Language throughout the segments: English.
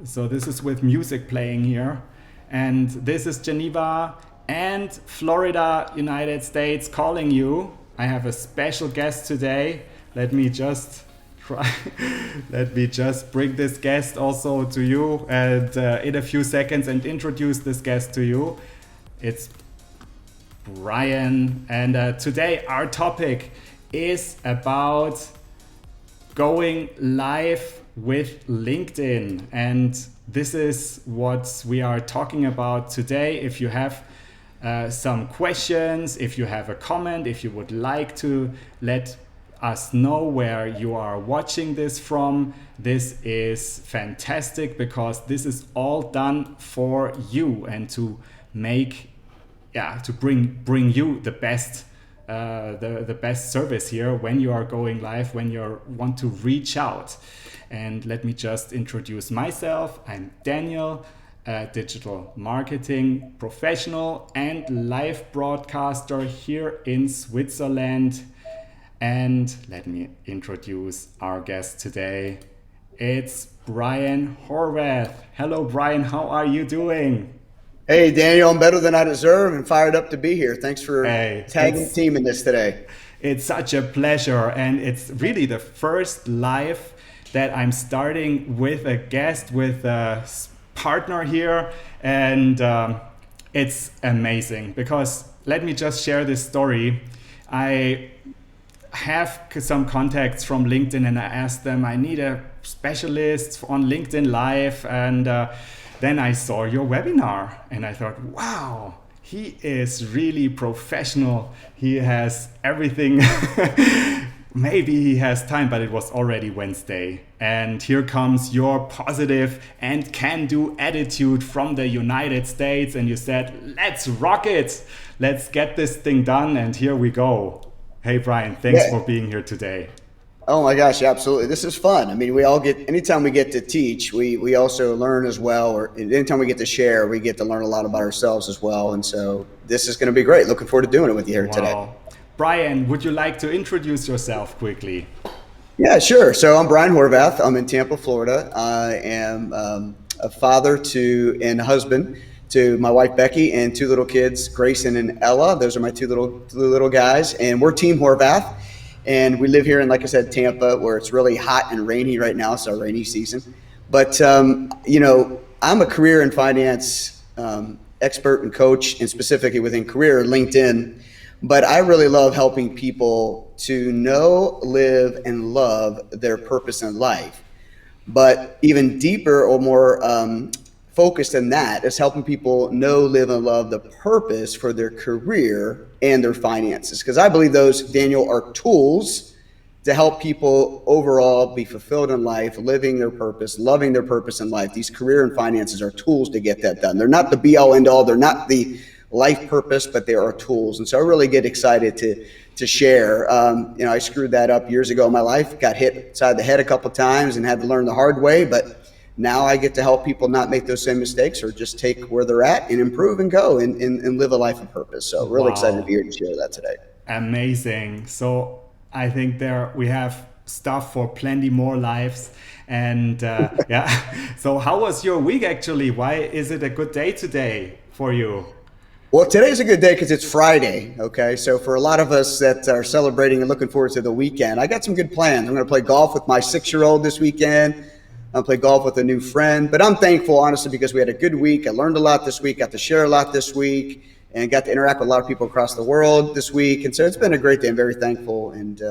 So this is with music playing here. And this is Geneva and Florida, United States calling you. I have a special guest today. Let me just try. Let me just bring this guest also to you and in a few seconds and introduce this guest to you. It's Brian, and today our topic is about going live with LinkedIn, and this is what we are talking about today. If you have some questions, if you have a comment, if you would like to let us know where you are watching this from, this is fantastic because this is all done for you and to make to bring you the best the best service here when you are going live, when you want to reach out. And let me just introduce myself. I'm Daniel, a digital marketing professional and live broadcaster here in Switzerland. And let me introduce our guest today. It's Brian Horvath. Hello, Brian. How are you doing? Hey, Daniel, I'm better than I deserve and fired up to be here. Thanks for tagging the team in this today. It's such a pleasure. And it's really the first live that I'm starting with a guest, with a partner here. And it's amazing because let me just share this story. I have some contacts from LinkedIn and I asked them, I need a specialist on LinkedIn Live. And then I saw your webinar and I thought, wow, he is really professional. He has everything. Maybe he has time, but it was already Wednesday. And here comes your positive and can-do attitude from the United States. And you said, let's rock it. Let's get this thing done. And here we go. Hey, Brian, thanks for being here today. Oh my gosh, absolutely. This is fun. I mean, anytime we get to teach, we also learn as well, or anytime we get to share, we get to learn a lot about ourselves as well. And so this is going to be great. Looking forward to doing it with you here today. Brian, would you like to introduce yourself quickly? Yeah, sure. So I'm Brian Horvath. I'm in Tampa, Florida. I am a father and husband to my wife, Becky, and two little kids, Grayson and Ella. Those are my two little guys. And we're Team Horvath. And we live here in, like I said, Tampa, where it's really hot and rainy right now. It's our rainy season. But, I'm a career and finance expert and coach, and specifically within career, LinkedIn. But I really love helping people to know, live, and love their purpose in life. But even deeper or more focused than that is helping people know, live, and love the purpose for their career and their finances. Because I believe those, Daniel, are tools to help people overall be fulfilled in life, living their purpose, loving their purpose in life. These career and finances are tools to get that done. They're not the be all end all. They're not the life purpose, but they are tools. And so I really get excited to share. I screwed that up years ago in my life, got hit upside the head a couple of times and had to learn the hard way. But now I get to help people not make those same mistakes or just take where they're at and improve and go and live a life of purpose. So really excited to be here to share that today. Amazing. So I think we have stuff for plenty more lives. And so how was your week actually? Why is it a good day today for you? Well, today's a good day because it's Friday, okay? So for a lot of us that are celebrating and looking forward to the weekend, I got some good plans. I'm going to play golf with my 6-year-old this weekend. I'll play golf with a new friend. But I'm thankful, honestly, because we had a good week. I learned a lot this week, got to share a lot this week, and got to interact with a lot of people across the world this week. And so it's been a great day. I'm very thankful and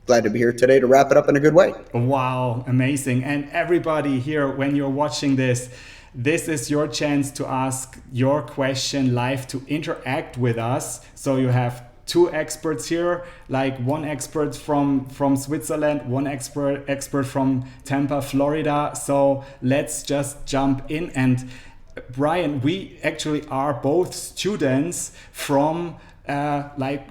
glad to be here today to wrap it up in a good way. Wow, amazing. And everybody here, when you're watching this is your chance to ask your question live, to interact with us. So you have two experts here, like one expert from Switzerland, one expert from Tampa, Florida. So let's just jump in. And Brian, we actually are both students from Ecamm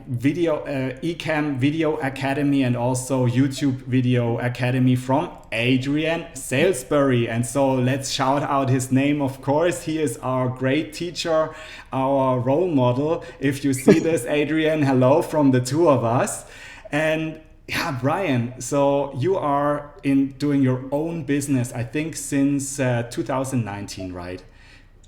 Video Academy and also YouTube Video Academy from Adrian Salisbury. And so let's shout out his name, of course. He is our great teacher, our role model. If you see this, Adrian, hello from the two of us. And Yeah, Brian. So you are in doing your own business, I think, since 2019, right?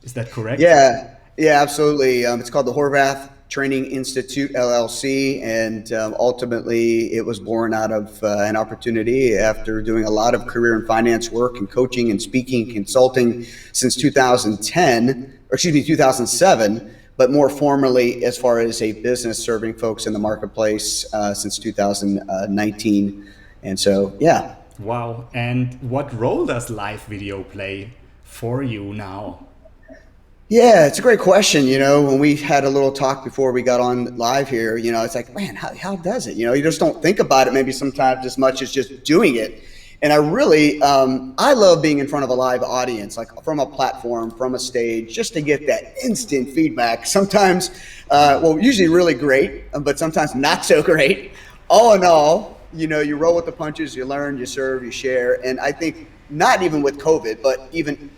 Is that correct? Yeah, yeah, absolutely. It's called the Horvath Training Institute LLC, and ultimately it was born out of an opportunity after doing a lot of career and finance work and coaching and speaking, consulting since 2010, or excuse me, 2007, but more formally as far as a business serving folks in the marketplace since 2019. And so, yeah. Wow. And what role does live video play for you now? Yeah, it's a great question. When we had a little talk before we got on live here, it's like, man, how does it? You just don't think about it maybe sometimes as much as just doing it. And I really, I love being in front of a live audience, like from a platform, from a stage, just to get that instant feedback. Sometimes, well, usually really great, but sometimes not so great. All in all, you roll with the punches, you learn, you serve, you share. And I think not even with COVID, but even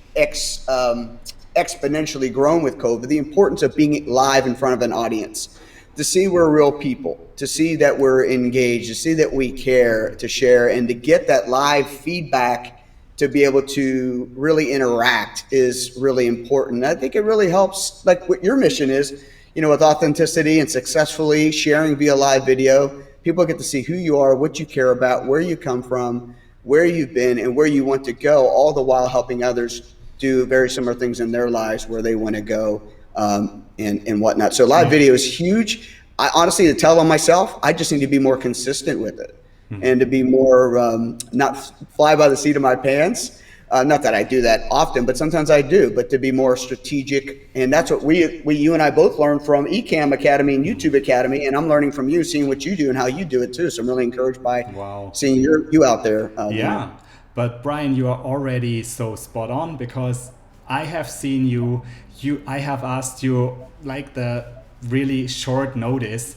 exponentially grown with COVID, the importance of being live in front of an audience, to see we're real people, to see that we're engaged, to see that we care, to share, and to get that live feedback to be able to really interact is really important. I think it really helps, like what your mission is, with authenticity and successfully sharing via live video. People get to see who you are, what you care about, where you come from, where you've been, and where you want to go, all the while helping others do very similar things in their lives where they want to go, and whatnot. So live video is huge. I honestly, to tell on myself, I just need to be more consistent with it, and to be more not fly by the seat of my pants. Not that I do that often, but sometimes I do. But to be more strategic, and that's what you and I both learned from Ecamm Academy and YouTube Academy, and I'm learning from you, seeing what you do and how you do it too. So I'm really encouraged by Wow. seeing you out there. Yeah. But Brian, you are already so spot on because I have seen I have asked you like the really short notice.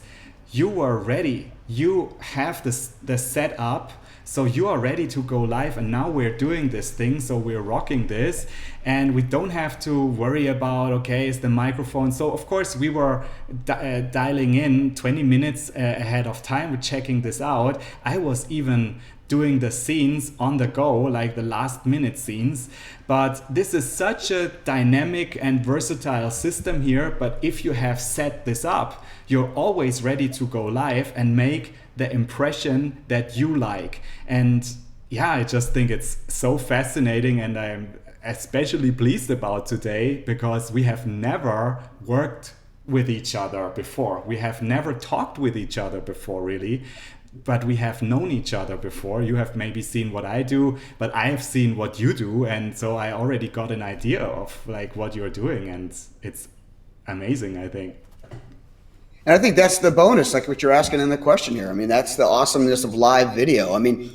You were ready. You have the setup. So you are ready to go live, and now we're doing this thing. So we're rocking this, and we don't have to worry about, okay, is the microphone. So of course we were dialing in 20 minutes ahead of time. We're checking this out. I was even doing the scenes on the go, like the last minute scenes. But this is such a dynamic and versatile system here. But if you have set this up, you're always ready to go live and make the impression that you like. And yeah, I just think it's so fascinating, and I'm especially pleased about today because we have never worked with each other before. We have never talked with each other before, really. But we have known each other before. You have maybe seen what I do, but I have seen what you do, and so I already got an idea of like what you're doing, and it's amazing, I think. And I think that's the bonus, like what you're asking in the question here. I mean, that's the awesomeness of live video. I mean,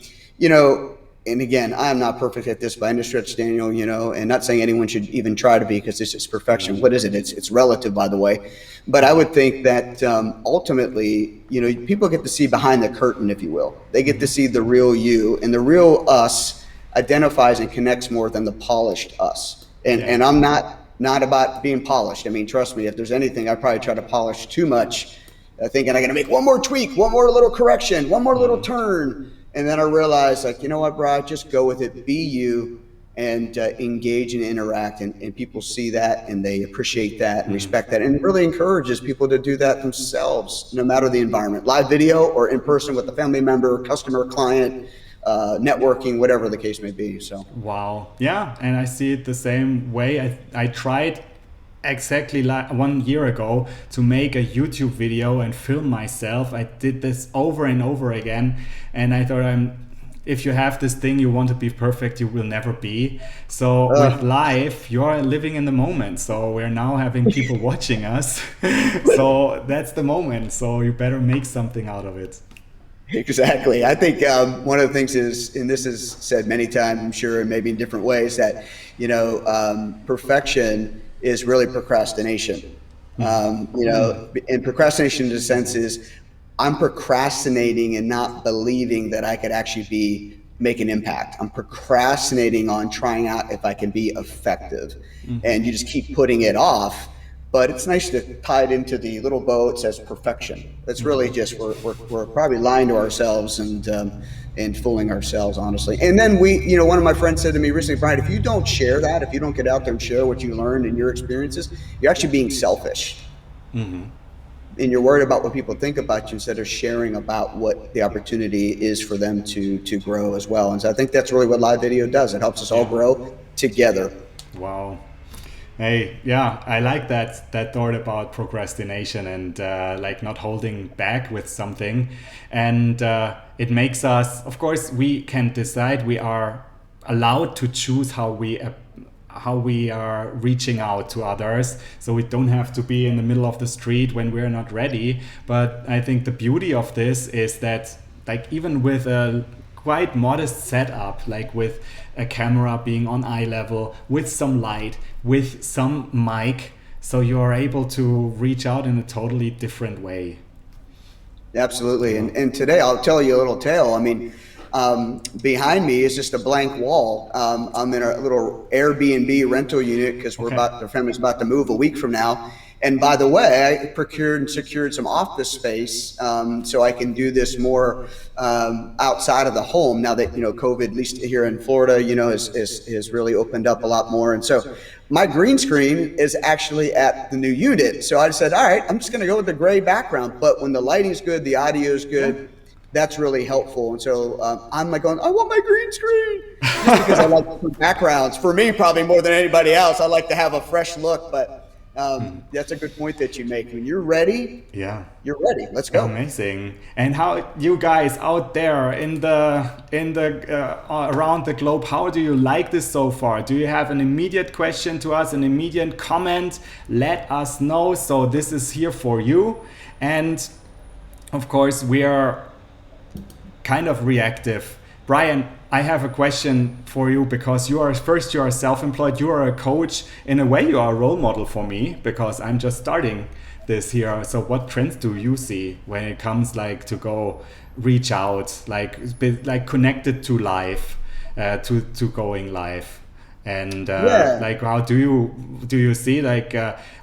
and again, I am not perfect at this by any stretch, Daniel, and not saying anyone should even try to be, because this is perfection. What is it? It's relative, by the way. But I would think that ultimately, people get to see behind the curtain, if you will. They get to see the real you, and the real us identifies and connects more than the polished us. And I'm not about being polished. I mean, trust me, if there's anything, I probably try to polish too much, thinking I'm going to make one more tweak, one more little correction, one more little turn. And then I realized, like, you know what, bro, just go with it. Be you, and engage and interact. And people see that, and they appreciate that and respect that. And it really encourages people to do that themselves, no matter the environment, live video or in person with a family member, customer, client, networking, whatever the case may be. So wow. Yeah, and I see it the same way. I tried exactly like 1 year ago to make a YouTube video and film myself. I did this over and over again, and I thought, if you have this thing you want to be perfect, you will never be. So with live, you're living in the moment. So we're now having people watching us. So that's the moment. So you better make something out of it. Exactly. I think one of the things is, and this is said many times, I'm sure, and maybe in different ways, that perfection is really procrastination. And procrastination, in a sense, is I'm procrastinating and not believing that I could actually make an impact. I'm procrastinating on trying out if I can be effective, and you just keep putting it off. but it's nice to tie it into the little bow. It says perfection. It's really just we're probably lying to ourselves and fooling ourselves, honestly. And then one of my friends said to me recently, Brian, if you don't share that, if you don't get out there and share what you learned and your experiences, you're actually being selfish. And you're worried about what people think about you instead of sharing about what the opportunity is for them to grow as well. And so I think that's really what live video does. It helps us all grow together. Wow. Hey, yeah, I like that thought about procrastination and like not holding back with something. And it makes us, of course, we can decide, we are allowed to choose how we are reaching out to others. So we don't have to be in the middle of the street when we're not ready. But I think the beauty of this is that, like, even with a quite modest setup, like with a camera being on eye level, with some light, with some mic, so you're able to reach out in a totally different way. Absolutely. And today I'll tell you a little tale. I mean, behind me is just a blank wall. I'm in a little Airbnb rental unit because the family's about to move a week from now. And by the way, I procured and secured some office space so I can do this more outside of the home now that, COVID, at least here in Florida, has really opened up a lot more. And so my green screen is actually at the new unit. So I said, all right, I'm just going to go with the gray background. But when the lighting's good, the audio is good, that's really helpful. And so I'm like going, I want my green screen, just because I like backgrounds. For me, probably more than anybody else, I like to have a fresh look. But that's a good point that you make. When you're ready, you're ready. Let's go. Amazing. And how you guys out there in the around the globe, how do you like this so far? Do you have an immediate question to us, an immediate comment? Let us know. So this is here for you. And of course, we are kind of reactive. Brian, I have a question for you, because you are self-employed, you are a coach. In a way, you are a role model for me, because I'm just starting this here. So what trends do you see when it comes to go reach out, like connected to live, to going live? And how do you see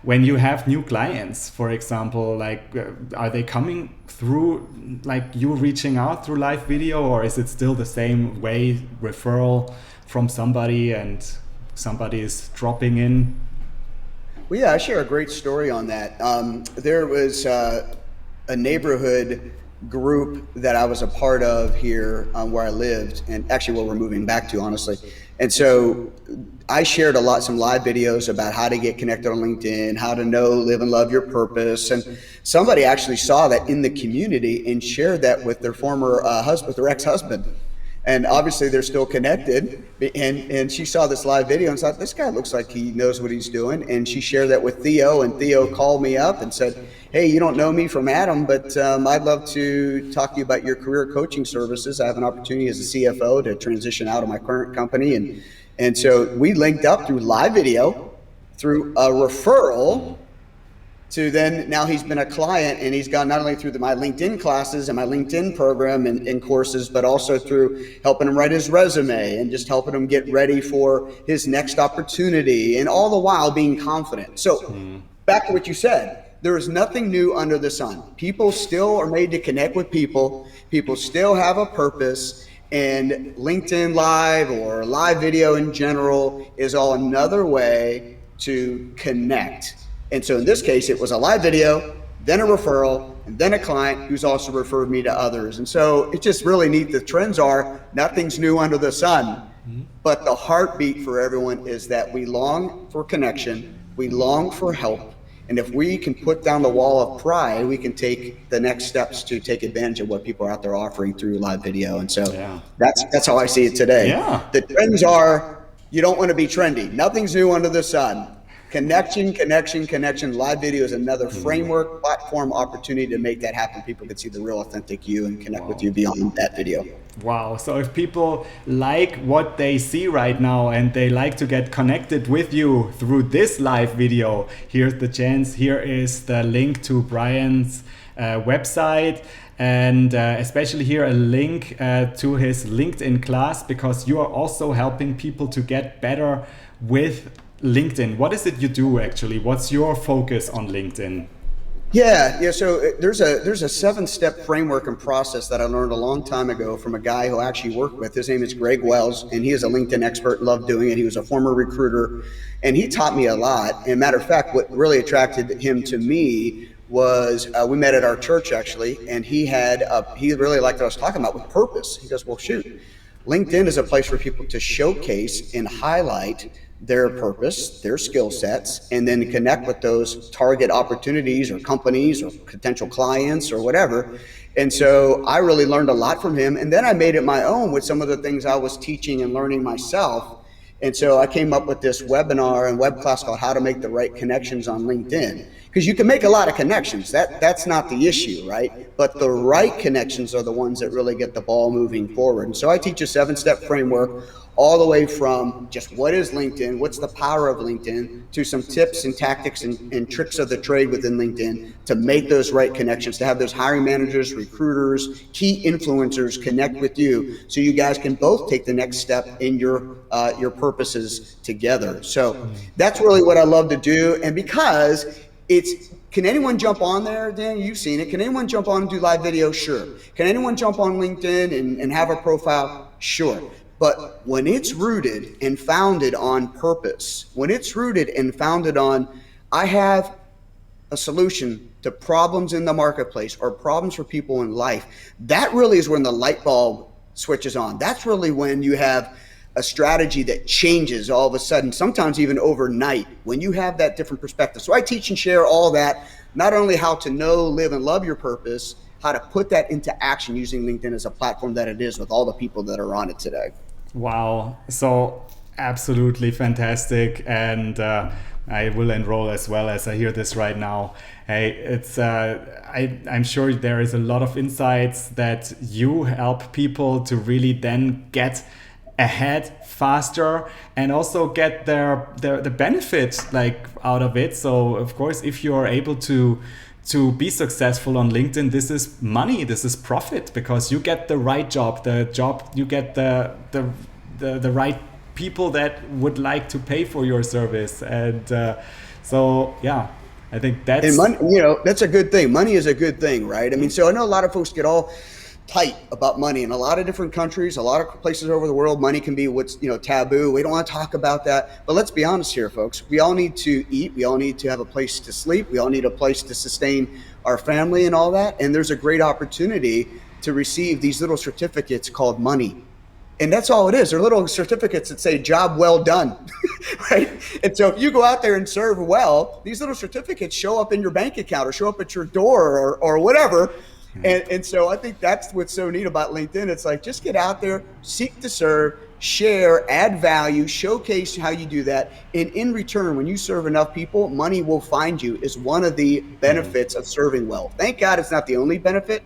when you have new clients, for example, are they coming through you reaching out through live video, or is it still the same way, referral from somebody and somebody is dropping in? Well, yeah, I share a great story on that. There was a neighborhood group that I was a part of here where I lived, and actually where we're moving back to, honestly. And so I shared some live videos about how to get connected on LinkedIn, how to know, live, and love your purpose. And somebody actually saw that in the community and shared that with their former husband, their ex-husband. And obviously they're still connected. And she saw this live video and thought, this guy looks like he knows what he's doing. And she shared that with Theo, and Theo called me up and said, hey, you don't know me from Adam, but I'd love to talk to you about your career coaching services. I have an opportunity as a CFO to transition out of my current company. And so we linked up through live video, through a referral, to then now he's been a client, and he's gone not only through my LinkedIn classes and my LinkedIn program and courses, but also through helping him write his resume and just helping him get ready for his next opportunity, and all the while being confident. So back to what you said. There is nothing new under the sun. People still are made to connect with people. People still have a purpose, and LinkedIn Live or live video in general is all another way to connect. And so in this case, it was a live video, then a referral, and then a client who's also referred me to others. And so it's just really neat. The trends are nothing's new under the sun, but the heartbeat for everyone is that we long for connection, we long for help. And if we can put down the wall of pride, we can take the next steps to take advantage of what people are out there offering through live video. And so that's how I see it today. Yeah. The trends are, you don't want to be trendy. Nothing's new under the sun. Connection. Live video is another framework, platform, opportunity to make that happen. People can see the real authentic you and connect with you beyond that video. Wow. So if people like what they see right now and they like to get connected with you through this live video, here's the chance. Here is the link to Brian's website, and especially here a link to his LinkedIn class, because you are also helping people to get better with LinkedIn. What is it you do actually? What's your focus on LinkedIn? Yeah. So there's a 7-step framework and process that I learned a long time ago from a guy who I actually worked with. His name is Greg Wells, and he is a LinkedIn expert, loved doing it. He was a former recruiter, and he taught me a lot. And matter of fact, what really attracted him to me was we met at our church actually, and he really liked what I was talking about with purpose. He goes, well, shoot, LinkedIn is a place for people to showcase and highlight their purpose, their skill sets, and then connect with those target opportunities or companies or potential clients or whatever. And so I really learned a lot from him. And then I made it my own with some of the things I was teaching and learning myself. And so I came up with this webinar and web class called How to Make the Right Connections on LinkedIn. Because you can make a lot of connections. That's not the issue, right? But the right connections are the ones that really get the ball moving forward. And so I teach a 7-step framework all the way from just what is LinkedIn, what's the power of LinkedIn, to some tips and tactics and tricks of the trade within LinkedIn to make those right connections, to have those hiring managers, recruiters, key influencers connect with you so you guys can both take the next step in your purposes together. So that's really what I love to do. And because can anyone jump on there, Dan? You've seen it. Can anyone jump on and do live video? Sure. Can anyone jump on LinkedIn and have a profile? Sure. But when it's rooted and founded on purpose, when it's rooted and founded on, I have a solution to problems in the marketplace or problems for people in life, that really is when the light bulb switches on. That's really when you have a strategy that changes all of a sudden, sometimes even overnight, when you have that different perspective. So I teach and share all that, not only how to know, live, and love your purpose, how to put that into action using LinkedIn as a platform that it is with all the people that are on it today. Wow. So absolutely fantastic. And I will enroll as well as I hear this right now. Hey, it's I'm sure there is a lot of insights that you help people to really then get ahead faster and also get the benefit like out of it. So of course, if you are able to be successful on LinkedIn, this is money, this is profit, because you get the right job, you get the right people that would like to pay for your service. And so yeah, I think that's, and money, that's a good thing. Money is a good thing, right? I mean, so I know a lot of folks get all tight about money in a lot of different countries, a lot of places over the world. Money can be what's taboo. We don't want to talk about that. But let's be honest here, folks. We all need to eat. We all need to have a place to sleep. We all need a place to sustain our family and all that. And there's a great opportunity to receive these little certificates called money. And that's all it is. They're little certificates that say job well done, right? And so if you go out there and serve well, these little certificates show up in your bank account or show up at your door or whatever. And so I think that's what's so neat about LinkedIn. It's like, just get out there, seek to serve, share, add value, showcase how you do that. And in return, when you serve enough people, money will find you is one of the benefits of serving well. Thank God it's not the only benefit,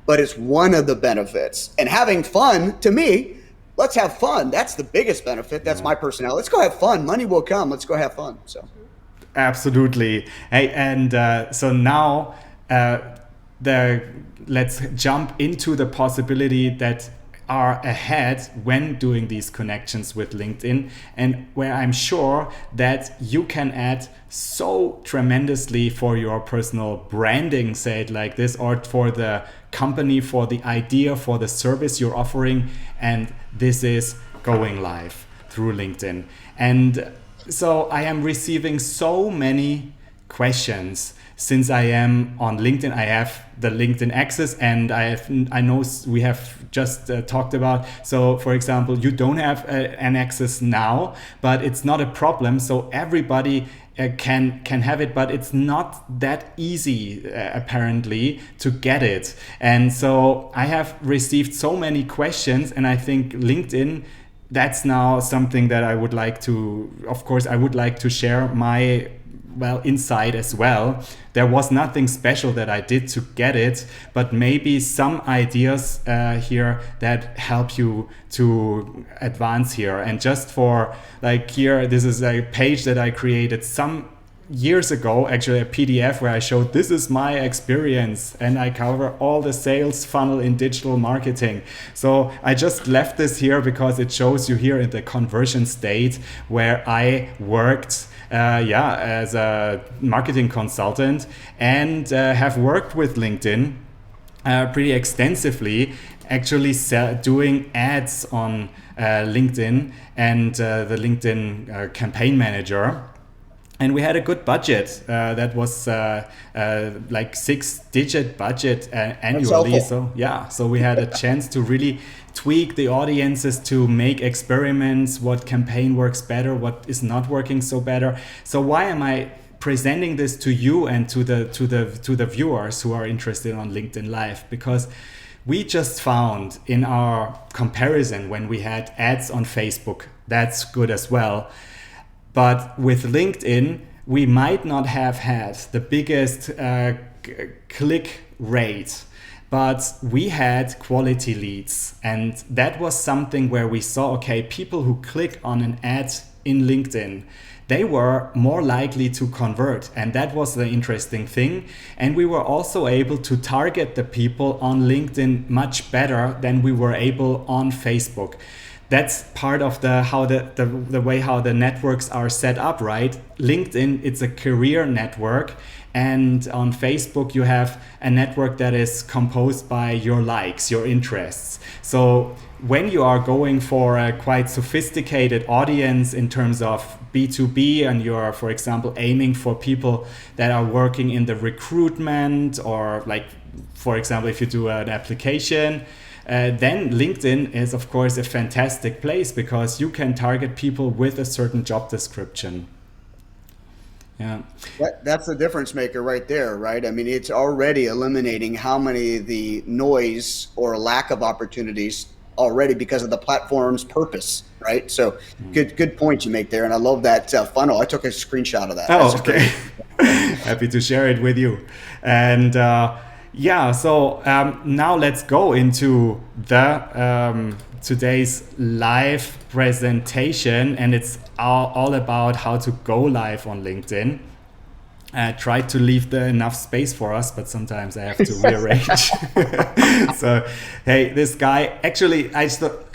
but it's one of the benefits. And having fun, to me, let's have fun. That's the biggest benefit. That's my personality. Let's go have fun. Money will come. Let's go have fun. So, absolutely. Hey, and so now, let's jump into the possibility that are ahead when doing these connections with LinkedIn, and where I'm sure that you can add so tremendously for your personal branding, say it like this, or for the company, for the idea, for the service you're offering. And this is going live through LinkedIn. And so I am receiving so many questions. Since I am on LinkedIn, I have the LinkedIn access, and I know we have just talked about. So, for example, you don't have an access now, but it's not a problem. So everybody can have it, but it's not that easy apparently to get it. And so I have received so many questions, and I think LinkedIn, that's now something that I would like to, of course, I would like to share my insight as well. There was nothing special that I did to get it, but maybe some ideas here that help you to advance here. And just for like here, this is a page that I created. Some years ago actually a PDF where I showed this is my experience and I cover all the sales funnel in digital marketing. So I just left this here because it shows you here in the conversion state where I worked as a marketing consultant and have worked with LinkedIn pretty extensively, actually doing ads on LinkedIn and the LinkedIn campaign manager. And we had a good budget that was like 6-digit budget annually. So we had a chance to really tweak the audiences, to make experiments, what campaign works better, what is not working so better. So why am I presenting this to you and to the viewers who are interested on LinkedIn Live? Because we just found in our comparison when we had ads on Facebook, that's good as well. But with LinkedIn, we might not have had the biggest click rate, but we had quality leads. And that was something where we saw, okay, people who click on an ad in LinkedIn, they were more likely to convert. And that was the interesting thing. And we were also able to target the people on LinkedIn much better than we were able on Facebook. That's part of the way how the networks are set up, right? LinkedIn, it's a career network. And on Facebook, you have a network that is composed by your likes, your interests. So when you are going for a quite sophisticated audience in terms of B2B, and you're, for example, aiming for people that are working in the recruitment, or like, for example, if you do an application, then LinkedIn is, of course, a fantastic place because you can target people with a certain job description. Yeah, that's the difference maker right there, right? I mean, it's already eliminating how many of the noise or lack of opportunities already because of the platform's purpose, right? So good point you make there. And I love that funnel. I took a screenshot of that. Oh, okay. Happy to share it with you. And so now let's go into the today's live presentation, and it's all about how to go live on LinkedIn. Try to leave enough space for us, but sometimes I have to rearrange. So, hey, this guy, actually, I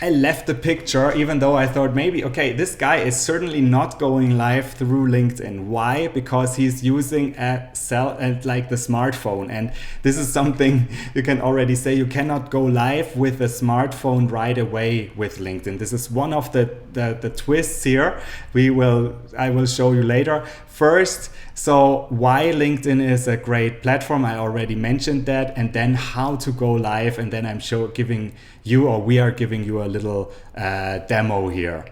left the picture, even though I thought maybe, okay, this guy is certainly not going live through LinkedIn. Why? Because he's using like the smartphone. And this is something you can already say, you cannot go live with a smartphone right away with LinkedIn. This is one of the twists here. I will show you later. First, so why LinkedIn is a great platform, I already mentioned that, and then how to go live, and then we are giving you a little demo here.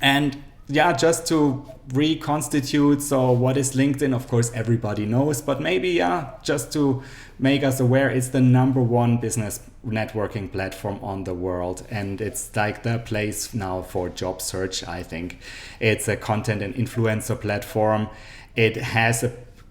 And yeah, just to reconstitute, so what is LinkedIn? Of course, everybody knows, but maybe just to make us aware, it's the #1 business networking platform on the world, and it's like the place now for job search. I think it's a content and influencer platform. It has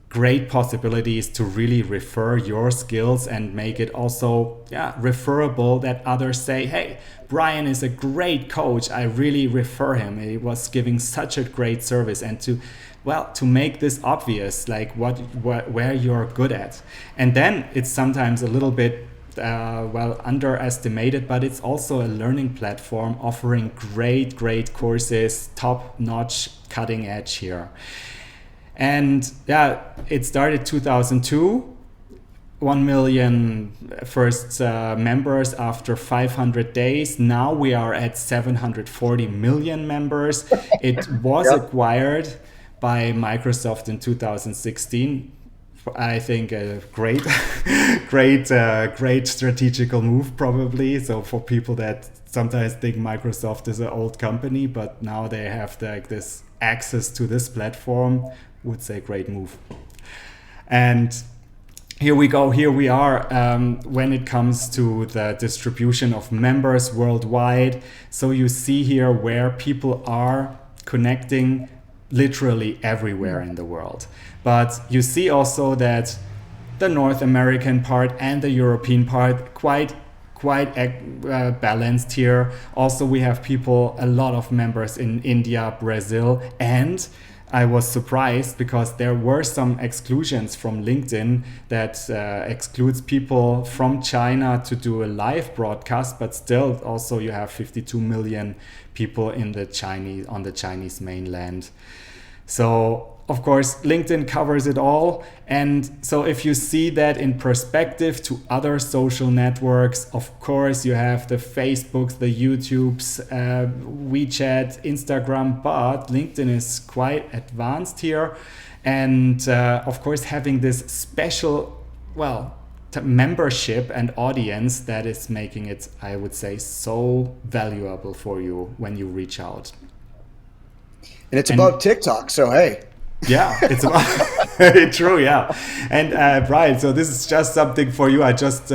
great possibilities to really refer your skills and make it also referable, that others say, hey, Brian is a great coach, I really refer him, he was giving such a great service. And to make this obvious, like where you're good at. And then it's sometimes a little bit underestimated, but it's also a learning platform offering great courses, top-notch, cutting edge here. And it started 2002, 1 million first members after 500 days. Now we are at 740 million members. It was acquired by Microsoft in 2016. I think a great strategical move, probably. So for people that sometimes think Microsoft is an old company, but now they have this access to this platform, would say great move. And here we go. Here we are when it comes to the distribution of members worldwide. So you see here where people are connecting literally everywhere in the world. But you see also that the North American part and the European part quite quite balanced here. Also, we have a lot of members in India, Brazil, and I was surprised because there were some exclusions from LinkedIn that excludes people from China to do a live broadcast, but still also you have 52 million people on the Chinese mainland. So of course, LinkedIn covers it all. And so if you see that in perspective to other social networks, of course, you have the Facebooks, the YouTubes, WeChat, Instagram, but LinkedIn is quite advanced here. And of course, having this special, membership and audience that is making it, I would say, so valuable for you when you reach out. And it's above TikTok, so hey. Yeah, it's very true. Yeah. And Brian, so this is just something for you. I just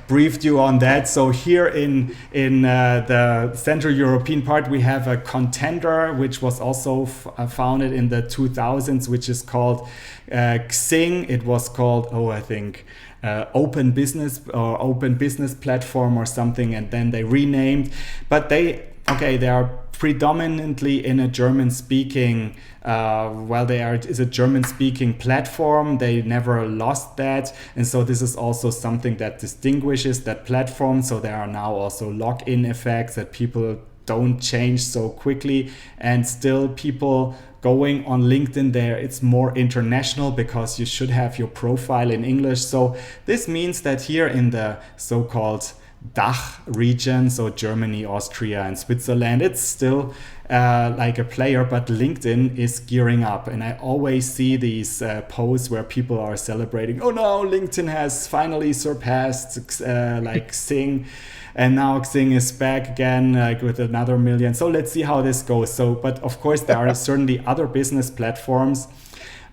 briefed you on that. So here in the Central European part, we have a contender which was also founded in the 2000s, which is called Xing. It was called, I think, Open Business or Open Business Platform or something, and then they renamed. But they are predominantly in a German-speaking, is a German-speaking platform. They never lost that, and so this is also something that distinguishes that platform. So there are now also lock-in effects that people don't change so quickly, and still people going on LinkedIn there, it's more international because you should have your profile in English. So this means that here in the so-called DACH region, so Germany, Austria, and Switzerland, it's still like a player, but LinkedIn is gearing up. And I always see these posts where people are celebrating, oh no, LinkedIn has finally surpassed Xing, and now Xing is back again with another million. So let's see how this goes. So, but of course there are certainly other business platforms,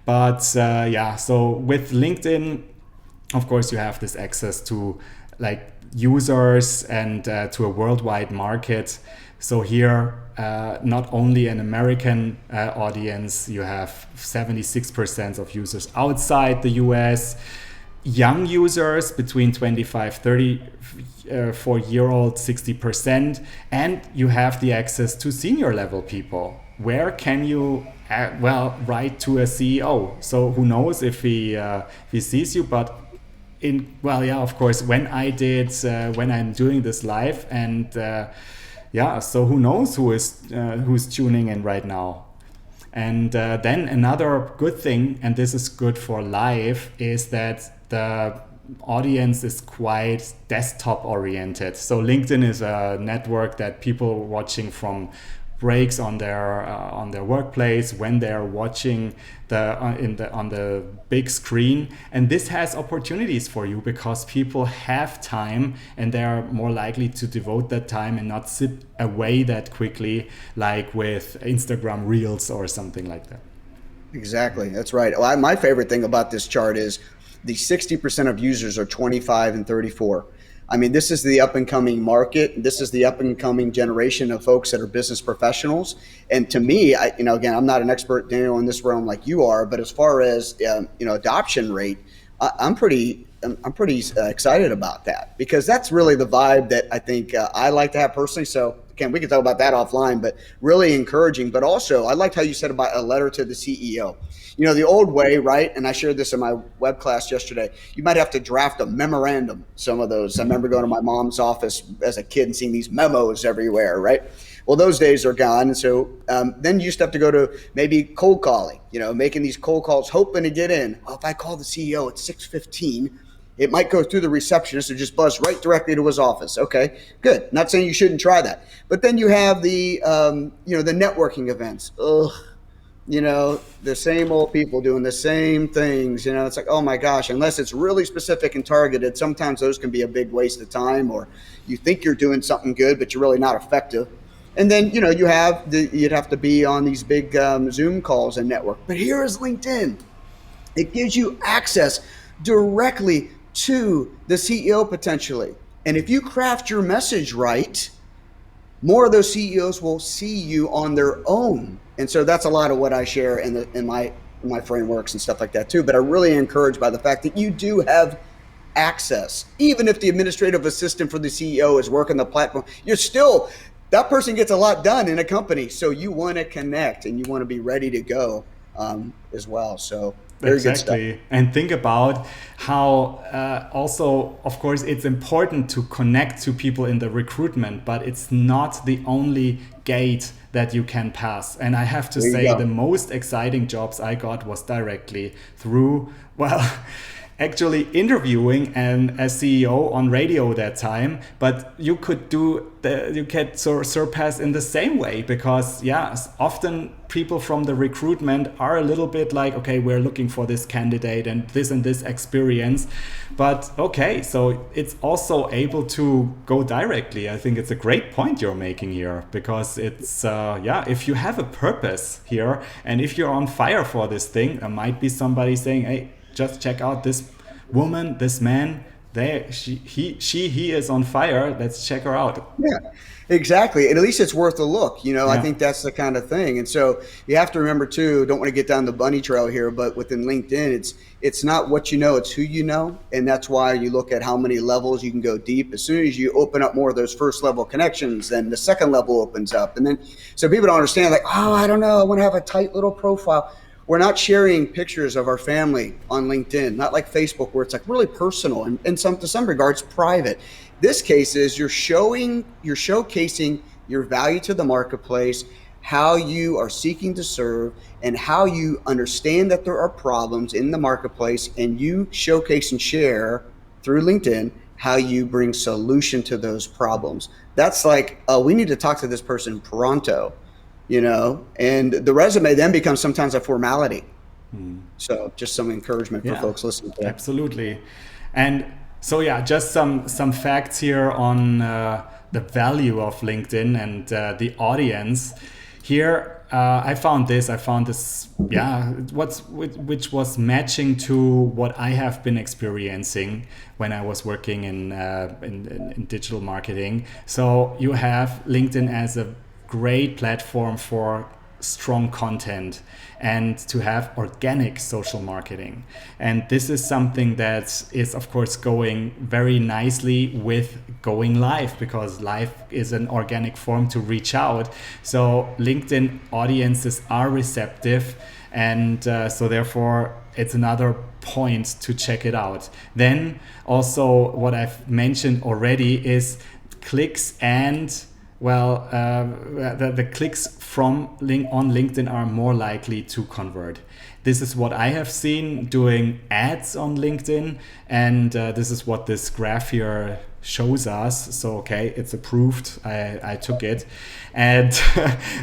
but so with LinkedIn, of course you have this access to users and to a worldwide market. So here, not only an American audience, you have 76% of users outside the US, young users between 25, 34-year-old, 60%, and you have the access to senior level people. Where can you write to a CEO? So who knows if he sees you, but of course, when I'm doing this live, and so who knows who's tuning in right now. And then another good thing, and this is good for live, is that the audience is quite desktop oriented. So LinkedIn is a network that people watching from breaks on their workplace when they're watching on the big screen, and this has opportunities for you because people have time and they're more likely to devote that time and not sit away that quickly like with Instagram Reels or something like that. Exactly, that's right. Well, my favorite thing about this chart is the 60% of users are 25 and 34. I mean, this is the up and coming market. This is the up and coming generation of folks that are business professionals. And to me, again, I'm not an expert, Daniel, in this realm like you are, but as far as adoption rate, I'm pretty excited about that, because that's really the vibe that I think I like to have personally. So again, we can talk about that offline, but really encouraging. But also, I liked how you said about a letter to the CEO. The old way, right? And I shared this in my web class yesterday. You might have to draft a memorandum. Some of those. I remember going to my mom's office as a kid and seeing these memos everywhere, right? Well, those days are gone. And so then you used to have to go to maybe cold calling, making these cold calls, hoping to get in. Well, if I call the CEO at 6:15, it might go through the receptionist or just buzz right directly to his office. Okay, good. Not saying you shouldn't try that. But then you have the, the networking events. The same old people doing the same things. It's like, oh my gosh, unless it's really specific and targeted, sometimes those can be a big waste of time, or you think you're doing something good, but you're really not effective. And then, you'd have to be on these big Zoom calls and network. But here is LinkedIn. It gives you access directly to the CEO potentially. And if you craft your message right, more of those CEOs will see you on their own. And so that's a lot of what I share in my frameworks and stuff like that too. But I'm really encouraged by the fact that you do have access. Even if the administrative assistant for the CEO is working the platform, that person gets a lot done in a company. So you want to connect and you want to be ready to go as well. So very good stuff. Exactly. And think about how also, of course, it's important to connect to people in the recruitment, but it's not the only gate that you can pass. And I have to say, the most exciting jobs I got was directly through, well, actually interviewing a CEO on radio that time, but you could surpass in the same way, because often people from the recruitment are a little bit like, okay, we're looking for this candidate and this experience, but okay, so it's also able to go directly. I think it's a great point you're making here, because it's if you have a purpose here and if you're on fire for this thing, there might be somebody saying, hey, just check out this woman, this man, he is on fire. Let's check her out. Yeah, exactly. And at least it's worth a look. I think that's the kind of thing. And so you have to remember too, don't want to get down the bunny trail here, but within LinkedIn, it's not what you know, it's who you know. And that's why you look at how many levels you can go deep. As soon as you open up more of those first level connections, then the second level opens up. And then, so people don't understand, like, oh, I don't know, I want to have a tight little profile. We're not sharing pictures of our family on LinkedIn, not like Facebook, where it's like really personal and to some regards private. This case is you're showcasing your value to the marketplace, how you are seeking to serve, and how you understand that there are problems in the marketplace, and you showcase and share through LinkedIn how you bring solution to those problems. That's like, we need to talk to this person pronto. And the resume then becomes sometimes a formality. So just some encouragement for folks listening to that. Absolutely. And so, just some facts here on the value of LinkedIn and the audience. Here, I found this, which was matching to what I have been experiencing when I was working in digital marketing. So you have LinkedIn as a great platform for strong content and to have organic social marketing. And this is something that is, of course, going very nicely with going live, because live is an organic form to reach out. So LinkedIn audiences are receptive, and so therefore it's another point to check it out. Then also what I've mentioned already is clicks and the clicks on LinkedIn are more likely to convert. This is what I have seen doing ads on LinkedIn, and this is what this graph here shows us. So okay, it's approved. I took it, and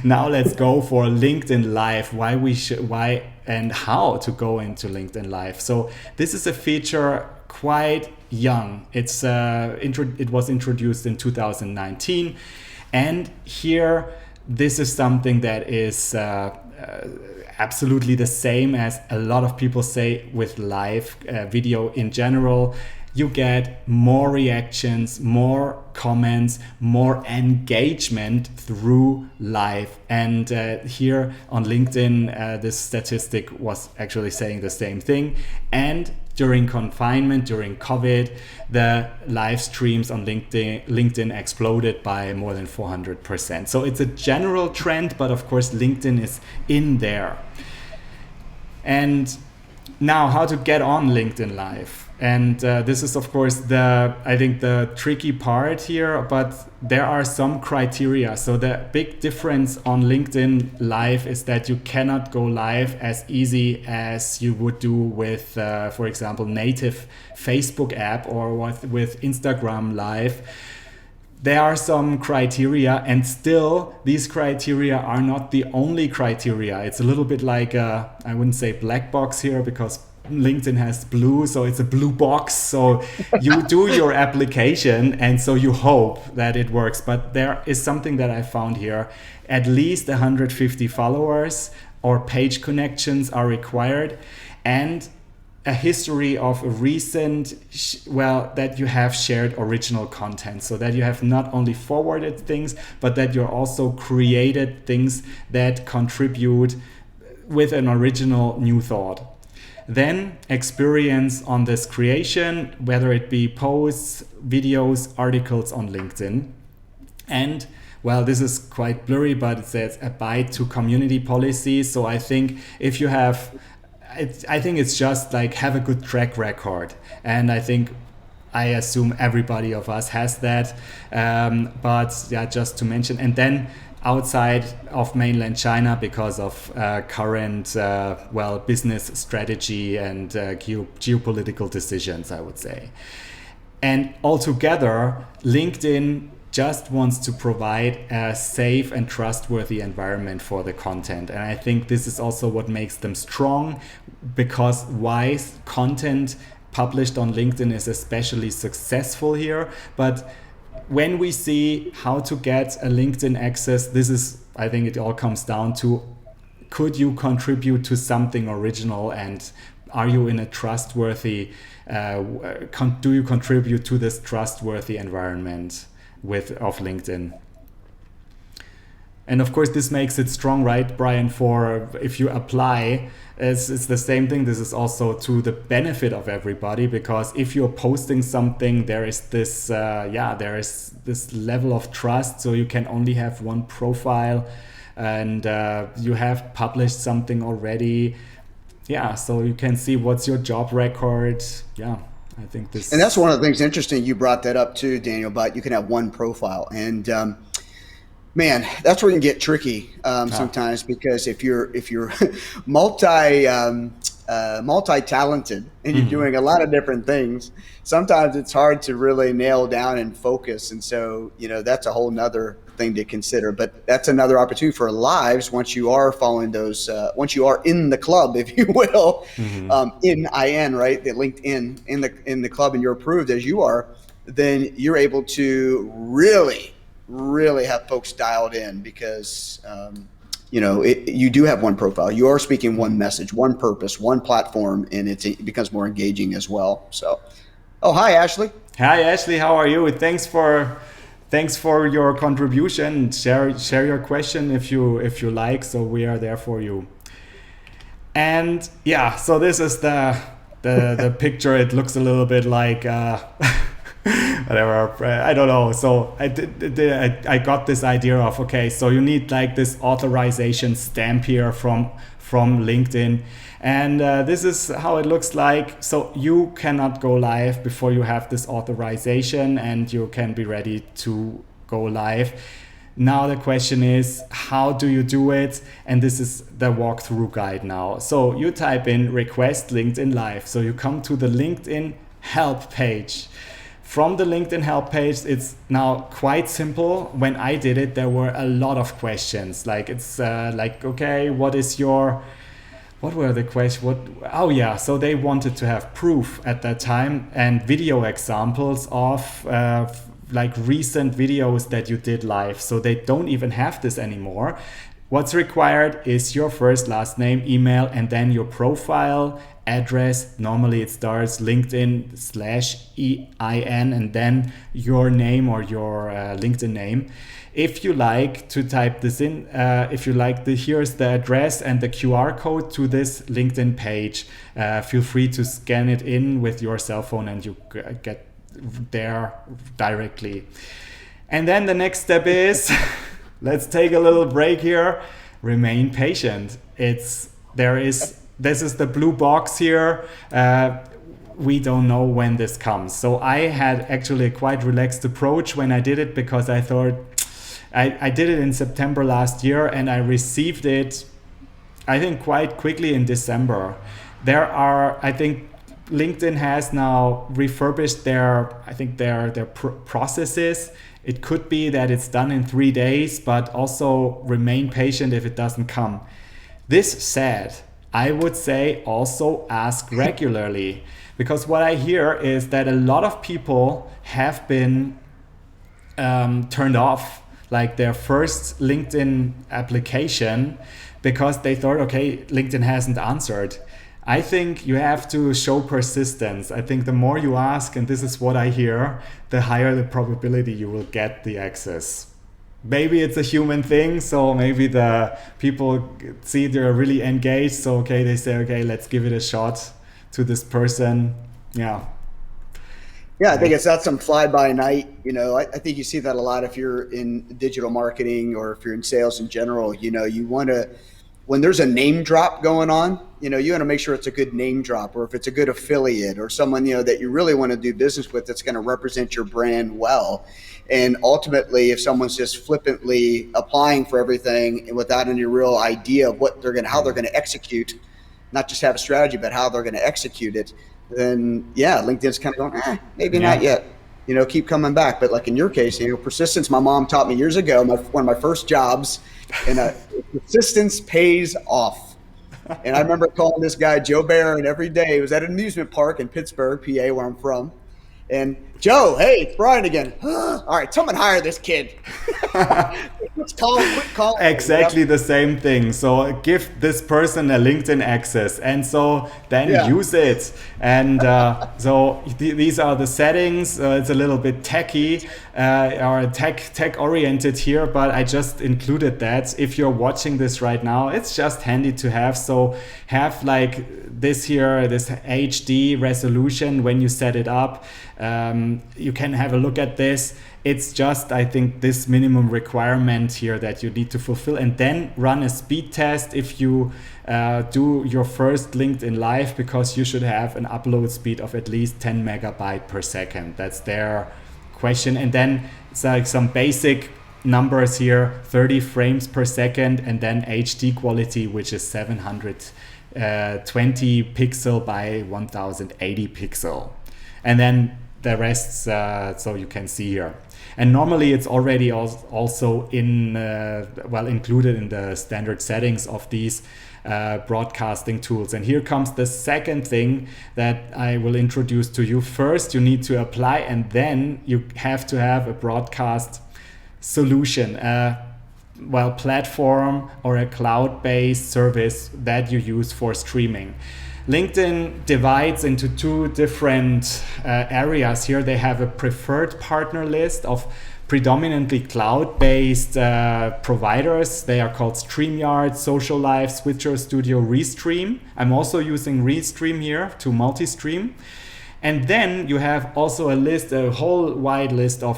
now let's go for LinkedIn Live. Why and how to go into LinkedIn Live. So this is a feature quite young. It was introduced in 2019. And here, this is something that is absolutely the same as a lot of people say with live video in general. You get more reactions, more comments, more engagement through live. And here on LinkedIn, this statistic was actually saying the same thing. And during confinement, during COVID, the live streams on LinkedIn exploded by more than 400%. So it's a general trend, but of course LinkedIn is in there. And now, how to get on LinkedIn Live. And this is, of course, I think the tricky part here, but there are some criteria. So the big difference on LinkedIn Live is that you cannot go live as easy as you would do with, for example, native Facebook app or with Instagram Live. There are some criteria, and still these criteria are not the only criteria. It's a little bit like I wouldn't say black box here, because LinkedIn has blue, so it's a blue box. So you do your application, and so you hope that it works. But there is something that I found here. At least 150 followers or page connections are required, and a history of recent, that you have shared original content, so that you have not only forwarded things, but that you're also created things that contribute with an original new thought. then experience on this creation, whether it be posts, videos, articles on LinkedIn. And well, this is quite blurry, but it says abide to community policies. So I think if you have, I think it's just like have a good track record. And I assume everybody of us has that. But yeah, just to mention, and then outside of mainland China because of current, business strategy and geopolitical decisions, I would say. And altogether, LinkedIn just wants to provide a safe and trustworthy environment for the content. And I think this is also what makes them strong, because wise content published on LinkedIn is especially successful here. But when we see how to get a LinkedIn access, this is, I think it all comes down to, could you contribute to something original, and are you in a trustworthy, do you contribute to this trustworthy environment of LinkedIn? And of course, this makes it strong, right, Brian, for if you apply, it's the same thing. This is also to the benefit of everybody, because if you're posting something, there is this level of trust. So you can only have one profile, and you have published something already. Yeah, so you can see what's your job record. Yeah, I think this. And that's one of the things interesting. You brought that up too, Daniel, but you can have one profile. And man, that's where you can get tricky sometimes, because if you're multi-talented and you're doing a lot of different things, sometimes it's hard to really nail down and focus. And so, that's a whole nother thing to consider. But that's another opportunity for lives once you are following those, once you are in the club, if you will, in IN, right? The LinkedIn in the club, and you're approved as you are, then you're able to really have folks dialed in, because you do have one profile. You are speaking one message, one purpose, one platform, and it becomes more engaging as well. So, hi, Ashley. Hi, Ashley. How are you? Thanks for your contribution. Share your question if you like. So we are there for you. And yeah, so this is the picture. It looks a little bit like. Whatever, I don't know. So I got this idea of, okay, so you need like this authorization stamp here from LinkedIn, and this is how it looks like. So you cannot go live before you have this authorization, and you can be ready to go live. Now the question is, how do you do it? And this is the walkthrough guide now. So you type in request LinkedIn Live. So you come to the LinkedIn help page. From the LinkedIn help page, it's now quite simple. When I did it, there were a lot of questions. Like it's okay, what were the questions? So they wanted to have proof at that time and video examples of like recent videos that you did live. So they don't even have this anymore. What's required is your first, last name, email, and then your profile address. Normally it starts LinkedIn/EIN and then your name or your LinkedIn name. If you like to type this in, here's the address and the QR code to this LinkedIn page. Feel free to scan it in with your cell phone and you get there directly. And then the next step is, let's take a little break here. Remain patient. This is the blue box here. We don't know when this comes. So I had actually a quite relaxed approach when I did it, because I thought I did it in September last year and I received it, I think, quite quickly in December. I think LinkedIn has now refurbished their processes. It could be that it's done in 3 days, but also remain patient if it doesn't come. This said, I would say also ask regularly, because what I hear is that a lot of people have been turned off, like their first LinkedIn application, because they thought, okay, LinkedIn hasn't answered. I think you have to show persistence. I think the more you ask, and this is what I hear, the higher the probability you will get the access. Maybe it's a human thing, so maybe the people see they're really engaged, so okay, they say, okay, let's give it a shot. to this person. Yeah. Yeah, I think it's not some fly by night. I think you see that a lot if you're in digital marketing or if you're in sales in general. You want to, when there's a name drop going on, you want to make sure it's a good name drop, or if it's a good affiliate or someone, that you really want to do business with that's going to represent your brand well. And ultimately, if someone's just flippantly applying for everything and without any real idea of how they're going to execute, not just have a strategy, but how they're going to execute it, then yeah, LinkedIn's kind of going, maybe not yet. Keep coming back. But like in your case, persistence. My mom taught me years ago. One of my first jobs, and persistence pays off. And I remember calling this guy Joe Barron every day. He was at an amusement park in Pittsburgh, PA, where I'm from. And Joe, hey, it's Brian again. All right, someone hire this kid. Quit calling. Exactly the same thing. So give this person a LinkedIn access, and so then use it. And so these are the settings. It's a little bit techy or tech oriented here, but I just included that. If you're watching this right now, it's just handy to have. So have like this here, this HD resolution when you set it up. You can have a look at this. It's just, I think, this minimum requirement here that you need to fulfill, and then run a speed test if you do your first LinkedIn Live, because you should have an upload speed of at least 10 megabyte per second. That's their question. And then it's like some basic numbers here, 30 frames per second, and then HD quality, which is 720 pixel by 1080 pixel. And then the rest, so you can see here. And normally it's already also included in the standard settings of these broadcasting tools. And here comes the second thing that I will introduce to you. First, you need to apply, and then you have to have a broadcast solution, platform or a cloud-based service that you use for streaming. LinkedIn divides into two different areas here. They have a preferred partner list of predominantly cloud-based providers. They are called StreamYard, Social Live, Switcher Studio, Restream. I'm also using Restream here to multi-stream. And then you have also a whole wide list of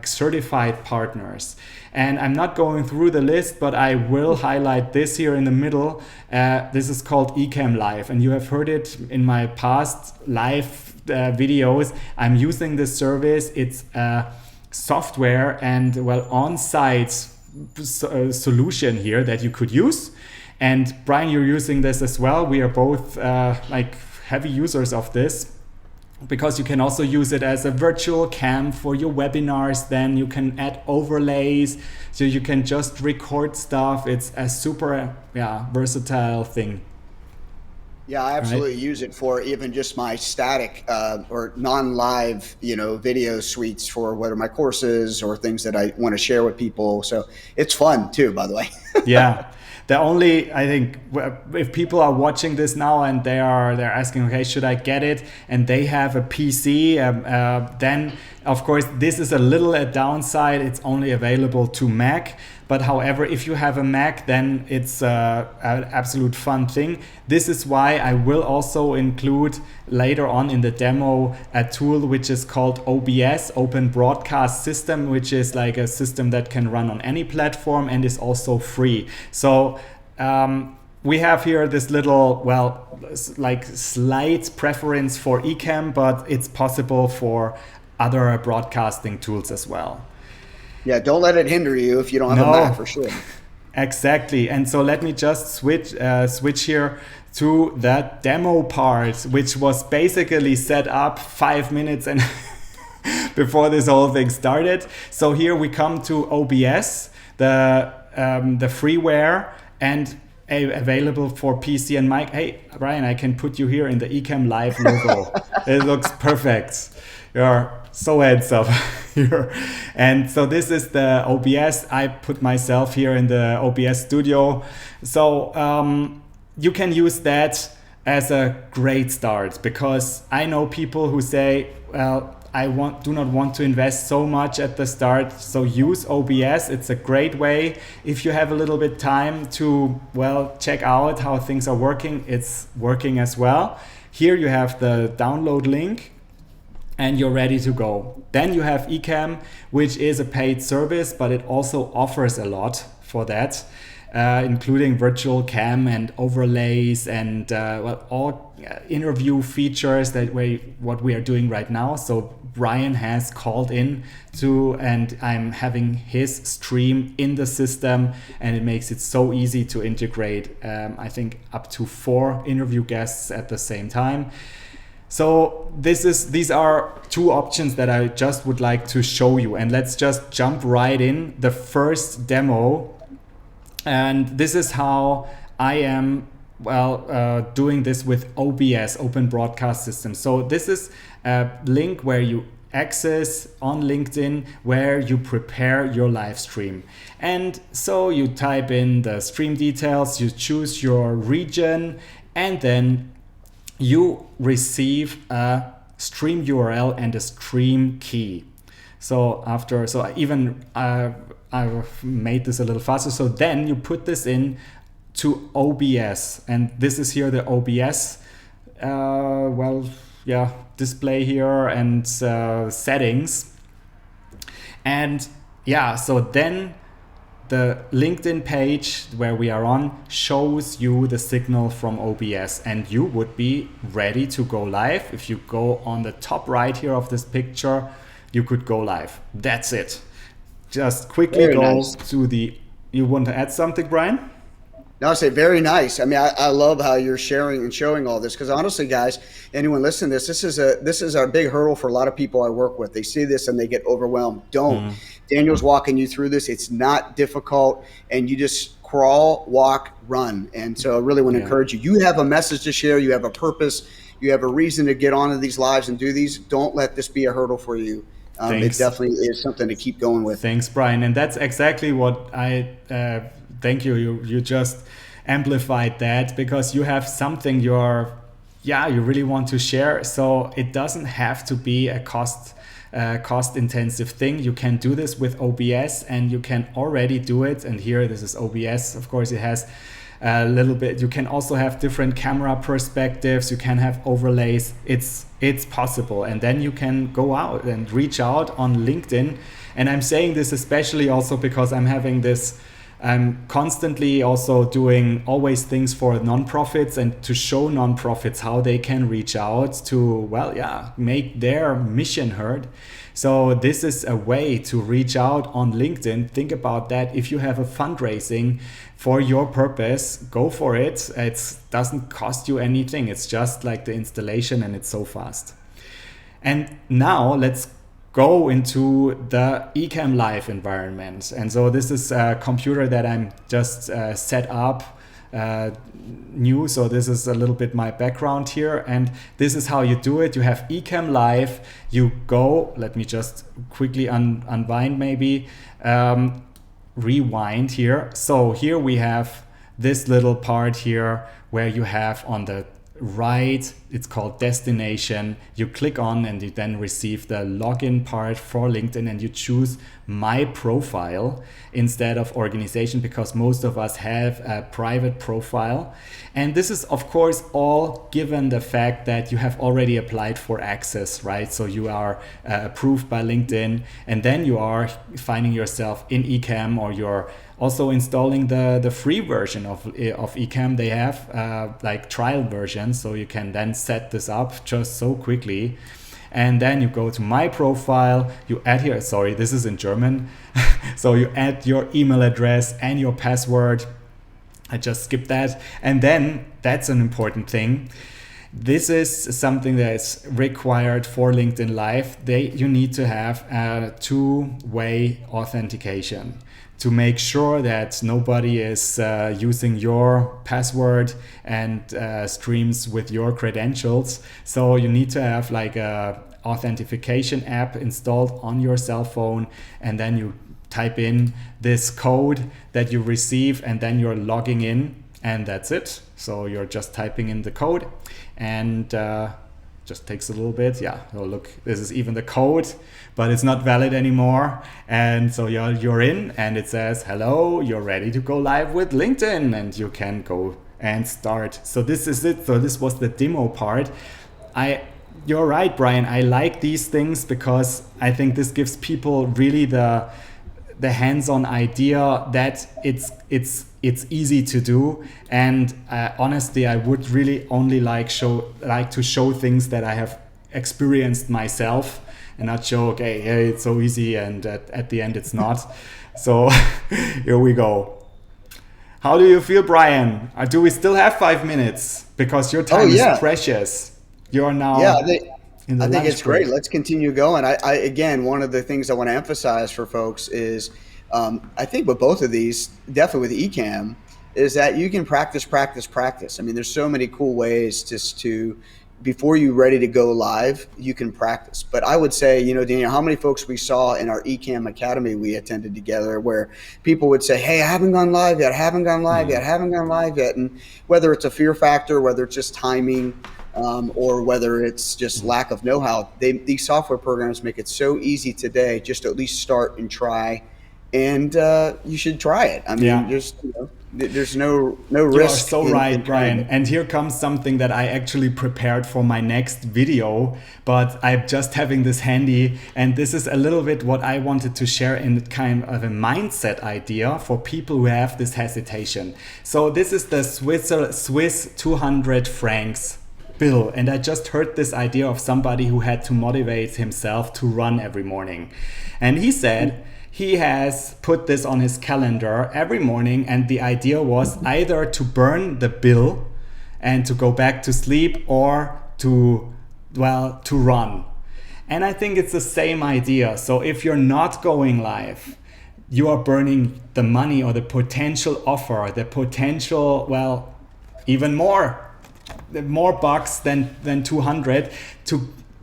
certified partners. And I'm not going through the list, but I will highlight this here in the middle. This is called Ecamm Live, and you have heard it in my past live videos. I'm using this service. It's a software and on-site solution here that you could use. And Brian, you're using this as well. We are both heavy users of this, because you can also use it as a virtual cam for your webinars. Then you can add overlays, so you can just record stuff. It's a super versatile thing. Yeah, I absolutely use it for even just my static or non-live, video suites for whether my courses or things that I want to share with people. So it's fun too, by the way. Yeah. I think if people are watching this now and they're asking, okay, should I get it? And they have a PC, then of course this is a little a downside. It's only available to Mac. But however, if you have a Mac, then it's an absolute fun thing. This is why I will also include later on in the demo a tool which is called OBS, Open Broadcast System, which is like a system that can run on any platform and is also free. So we have here this little, slight preference for Ecamm, but it's possible for other broadcasting tools as well. Yeah, don't let it hinder you if you don't have a Mac, for sure. Exactly. And so let me just switch here to that demo part, which was basically set up 5 minutes and before this whole thing started. So here we come to OBS, the freeware, and available for PC and Mac. Hey, Brian, I can put you here in the Ecamm Live logo. It looks perfect. You're so handsome here. And so this is the OBS. I put myself here in the OBS studio. So you can use that as a great start, because I know people who say, well, I do not want to invest so much at the start. So use OBS. It's a great way. If you have a little bit time to, check out how things are working, it's working as well. Here you have the download link and you're ready to go. Then you have Ecamm, which is a paid service, but it also offers a lot for that, including virtual cam and overlays and all interview features what we are doing right now. So Brian has called in and I'm having his stream in the system, and it makes it so easy to integrate, I think up to 4 interview guests at the same time. So these are 2 options that I just would like to show you, and let's just jump right in. The first demo, and this is how I am doing this with OBS, Open Broadcast System. So this is a link where you access on LinkedIn where you prepare your live stream. And so you type in the stream details, you choose your region, and then you receive a stream URL and a stream key. I've made this a little faster. So then you put this in to OBS, and this is here the OBS display here and settings. And so then the LinkedIn page where we are on shows you the signal from OBS, and you would be ready to go live. If you go on the top right here of this picture, you could go live. That's it. Just quickly you want to add something, Brian? No, I say very nice. I mean, I love how you're sharing and showing all this, because honestly, guys, anyone listening to this is a big hurdle for a lot of people I work with. They see this and they get overwhelmed. Don't. Daniel's walking you through this. It's not difficult, and you just crawl, walk, run. And so I really want to encourage you. You have a message to share. You have a purpose. You have a reason to get onto these lives and do these. Don't let this be a hurdle for you. It definitely is something to keep going with. Thanks, Brian. And that's exactly what thank you. You just amplified that, because you have something you really want to share. So it doesn't have to be a cost intensive thing. You can do this with OBS, and you can already do it. And here, this is OBS. Of course, it has a little bit. You can also have different camera perspectives. You can have overlays. It's possible. And then you can go out and reach out on LinkedIn. And I'm saying this especially also because I'm constantly also doing always things for nonprofits, and to show nonprofits how they can reach out to, make their mission heard. So this is a way to reach out on LinkedIn. Think about that. If you have a fundraising for your purpose, go for it. It doesn't cost you anything. It's just like the installation, and it's so fast. And now let's go into the Ecamm Live environment. And so this is a computer that I'm just set up new. So this is a little bit my background here. And this is how you do it. You have Ecamm Live. You go, let me just quickly unwind maybe, rewind here. So here we have this little part here where you have on the right, it's called destination. You click on and you then receive the login part for LinkedIn, and you choose my profile instead of organization, because most of us have a private profile. And this is of course all given the fact that you have already applied for access, right? So you are approved by LinkedIn, and then you are finding yourself in Ecamm, or you're also installing the free version of Ecamm. They have like trial versions, so you can then set this up just so quickly. And then you go to my profile, you add here, sorry, this is in German. So you add your email address and your password. I just skipped that. And then that's an important thing. This is something that is required for LinkedIn Live. You need to have a two-way authentication to make sure that nobody is using your password and streams with your credentials. So you need to have like a authentication app installed on your cell phone, and then you type in this code that you receive, and then you're logging in, and that's it. So you're just typing in the code, and just takes a little bit. Oh look, this is even the code, but it's not valid anymore. And so you're in, and it says, hello, you're ready to go live with LinkedIn, and you can go and start. So this is it. So this was the demo part. You're right, Brian. I like these things because I think this gives people really the hands-on idea that it's easy to do. And honestly, I would really only like to show things that I have experienced myself, and not show, okay, hey, it's so easy, and at the end it's not. So here we go. How do you feel, Brian? Do we still have 5 minutes? Because your time is precious. You're now I in think it's great. Let's continue going. I again, one of the things I want to emphasize for folks is I think with both of these, definitely with Ecamm, is that you can practice. I mean, there's so many cool ways just to, before you're ready to go live, you can practice. But I would say, Daniel, how many folks we saw in our Ecamm Academy we attended together where people would say, hey, I haven't gone live yet, and whether it's a fear factor, whether it's just timing, or whether it's just lack of know-how, these software programs make it so easy today just to at least start and try. And you should try it. I mean, there's no risk. You are so right, Brian. And here comes something that I actually prepared for my next video, but I'm just having this handy. And this is a little bit what I wanted to share in kind of a mindset idea for people who have this hesitation. So this is the Swiss 200 francs bill. And I just heard this idea of somebody who had to motivate himself to run every morning. And he said, he has put this on his calendar every morning, and the idea was either to burn the bill and to go back to sleep, or to run. And I think it's the same idea. So if you're not going live, you are burning the money or the potential offer, the potential, even more bucks than 200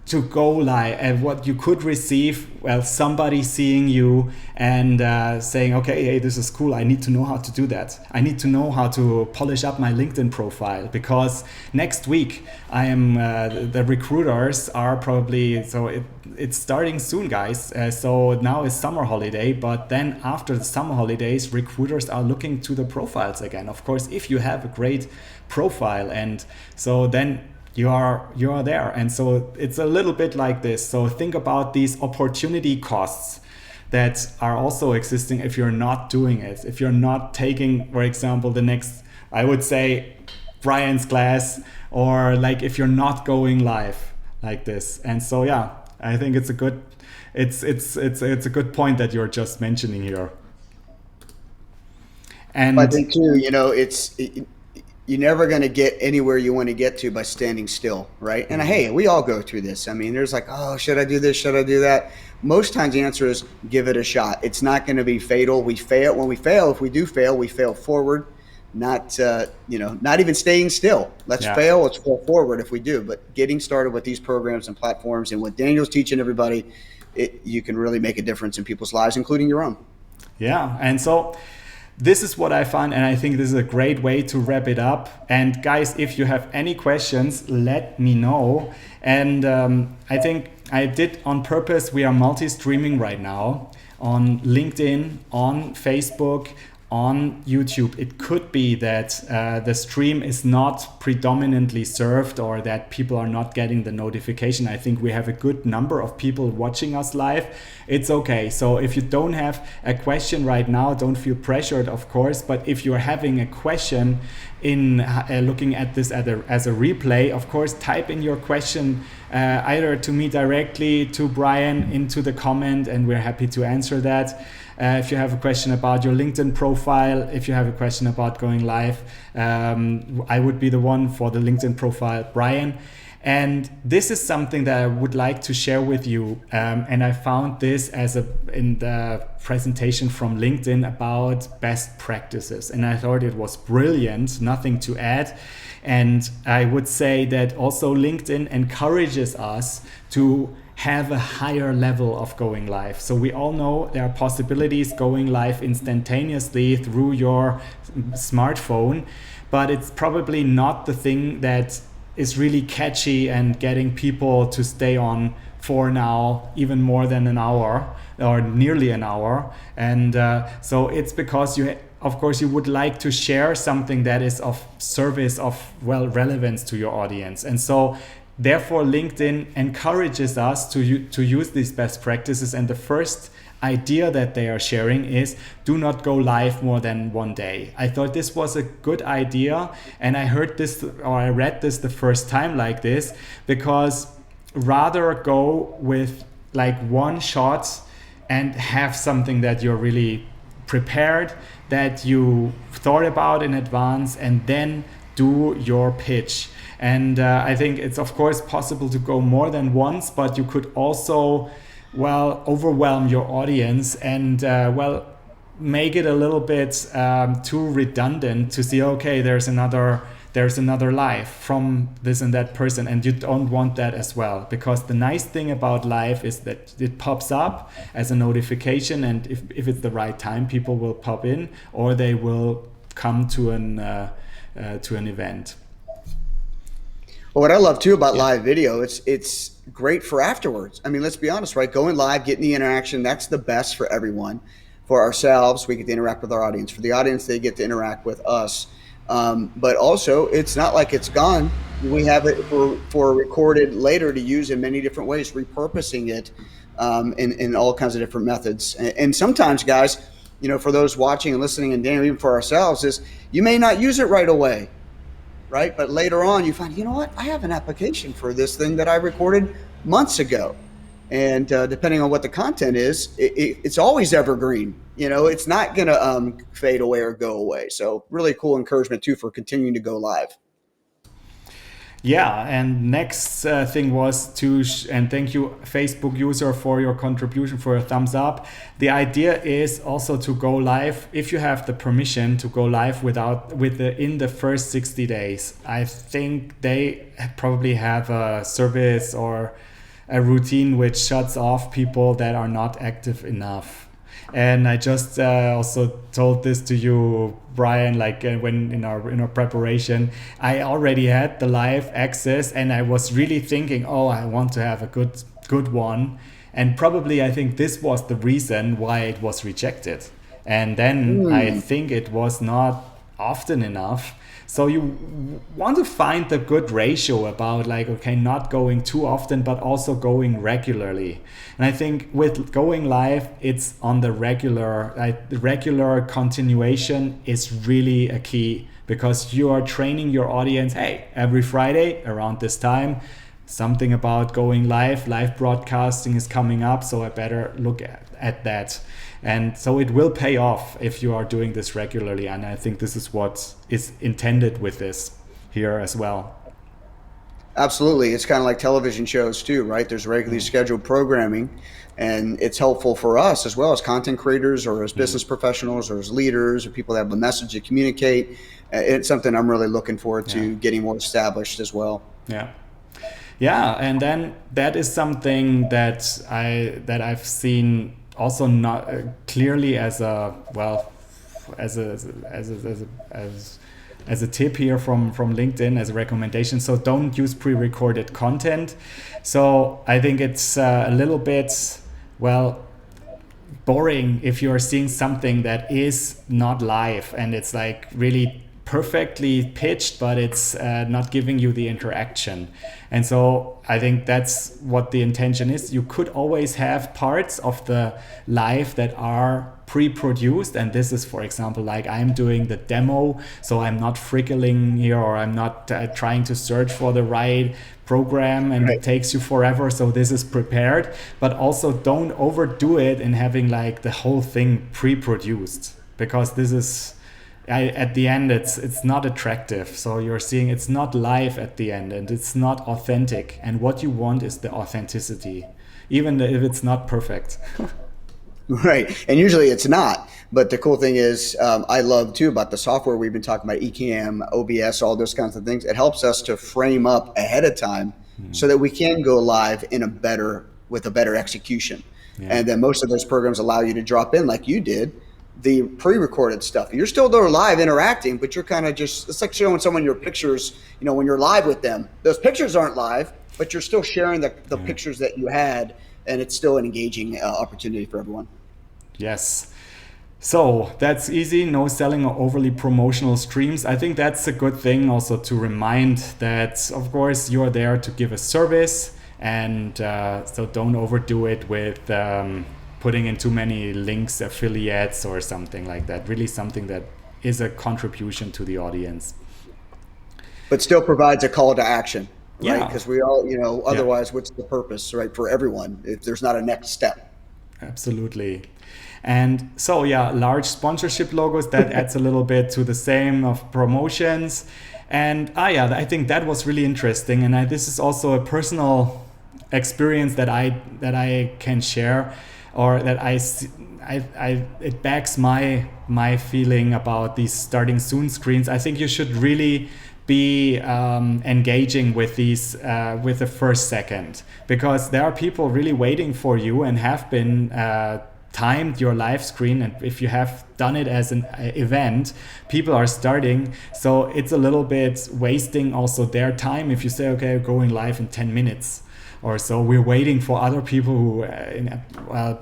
to go live, and what you could receive, somebody seeing you and saying, okay, hey, this is cool, I need to know how to do that. I need to know how to polish up my LinkedIn profile, because next week I am the recruiters are probably, so it's starting soon, guys. So now is summer holiday, but then after the summer holidays, recruiters are looking to the profiles again. Of course, if you have a great profile, and so then you are there. And so it's a little bit like this. So think about these opportunity costs that are also existing if you're not doing it. If you're not taking, for example, the next, I would say, Brian's class, or like if you're not going live like this. And so I think it's a good good point that you're just mentioning here. And I think too, you're never going to get anywhere you want to get to by standing still, right? And hey, we all go through this. I mean, there's like, oh, should I do this? Should I do that? Most times the answer is give it a shot. It's not going to be fatal. We fail. When we fail, if we do fail, we fail forward, not even staying still. Let's fail. Let's fall forward if we do. But getting started with these programs and platforms, and what Daniel's teaching everybody, you can really make a difference in people's lives, including your own. Yeah. And so this is what I found, and I think this is a great way to wrap it up. And guys, if you have any questions, let me know. And I think I did on purpose, we are multi-streaming right now on LinkedIn, on Facebook, on YouTube. It could be that the stream is not predominantly served, or that people are not getting the notification. I think we have a good number of people watching us live. It's okay. So if you don't have a question right now, don't feel pressured, of course. But if you're having a question in looking at this as a replay, of course, type in your question either to me directly, to Brian, into the comment, and we're happy to answer that. If you have a question about your LinkedIn profile, if you have a question about going live, I would be the one for the LinkedIn profile, Brian. And this is something that I would like to share with you. And I found this in the presentation from LinkedIn about best practices. And I thought it was brilliant, nothing to add. And I would say that also LinkedIn encourages us to have a higher level of going live. So we all know there are possibilities going live instantaneously through your smartphone, but it's probably not the thing that is really catchy and getting people to stay on for now even more than an hour or nearly an hour. And so it's because you of course you would like to share something that is of service, of relevance to your audience. And so therefore LinkedIn encourages us to use these best practices. And the first idea that they are sharing is do not go live more than one day. I thought this was a good idea, and I heard this, or I read this the first time like this, because rather go with like one shot and have something that you're really prepared, that you thought about in advance, and then do your pitch. And I think it's of course possible to go more than once, but you could also overwhelm your audience and make it a little bit too redundant to see, okay, there's another live from this and that person, and you don't want that as well, because the nice thing about live is that it pops up as a notification, and if it's the right time, people will pop in or they will come to an event. Well, what I love too about live video, it's great for afterwards. I mean, let's be honest, right? Going live, getting the interaction, that's the best for everyone. For ourselves, we get to interact with our audience. For the audience, they get to interact with us. But also, it's not like it's gone. We have it for recorded later to use in many different ways, repurposing it in all kinds of different methods. And sometimes, guys, you know, for those watching and listening, and Daniel, even for ourselves, is you may not use it right away. Right? But later on you find, you know what, I have an application for this thing that I recorded months ago. And depending on what the content is, it's always evergreen. You know, it's not going to fade away or go away. So really cool encouragement too for continuing to go live. Yeah, and next thing was and thank you Facebook user for your contribution, for your thumbs up. The idea is also to go live if you have the permission to go live in the first 60 days. I think they probably have a service or a routine which shuts off people that are not active enough. And I just also told this to you, Brian, like when in our preparation, I already had the live access, and I was really thinking, oh, I want to have a good one. And probably I think this was the reason why it was rejected. And then I think it was not often enough. So you want to find the good ratio about like, okay, not going too often, but also going regularly. And I think with going live, it's on the regular, the regular continuation is really a key, because you are training your audience, hey, every Friday around this time, something about going live broadcasting is coming up, so I better look at that. And so it will pay off if you are doing this regularly. And I think this is what is intended with this here as well. Absolutely. It's kind of like television shows too, right? There's regularly scheduled programming, and it's helpful for us as well as content creators or as business professionals or as leaders or people that have a message to communicate. It's something I'm really looking forward to getting more established as well. Yeah. And then that is something that I've seen also not clearly as a tip here from LinkedIn, as a recommendation. So don't use pre-recorded content. So I think it's a little bit boring if you're seeing something that is not live and it's like really perfectly pitched, but it's not giving you the interaction. And so I think that's what the intention is. You could always have parts of the live that are pre-produced, and this is, for example, like I'm doing the demo, so I'm not frickling here, or I'm not trying to search for the right program, and it takes you forever. So this is prepared, but also don't overdo it in having like the whole thing pre-produced, because this is at the end it's not attractive. So you're seeing it's not live at the end, and it's not authentic, and what you want is the authenticity, even if it's not perfect. Right. And usually it's not. But the cool thing is, I love too about the software we've been talking about, Ecamm, OBS, all those kinds of things. It helps us to frame up ahead of time so that we can go live with a better execution. And then most of those programs allow you to drop in, like you did, the pre-recorded stuff. You're still there live interacting, but you're kind of just, it's like showing someone your pictures, you know, when you're live with them. Those pictures aren't live, but you're still sharing the pictures that you had, and it's still an engaging opportunity for everyone. Yes. So that's easy, no selling or overly promotional streams. I think that's a good thing also to remind that, of course, you're there to give a service, and so don't overdo it with putting in too many links, affiliates or something like that. Really something that is a contribution to the audience. But still provides a call to action, right? Yeah. Because we all, otherwise what's the purpose, right? For everyone, if there's not a next step. Absolutely. And so, large sponsorship logos, that adds a little bit to the same of promotions. And I think that was really interesting. And this is also a personal experience that I can share, or that it backs my feeling about these starting soon screens. I think you should really be engaging with these with the first second, because there are people really waiting for you and have been timed your live screen, and if you have done it as an event, people are starting, so it's a little bit wasting also their time if you say, okay, going live in 10 minutes or so. We're waiting for other people who in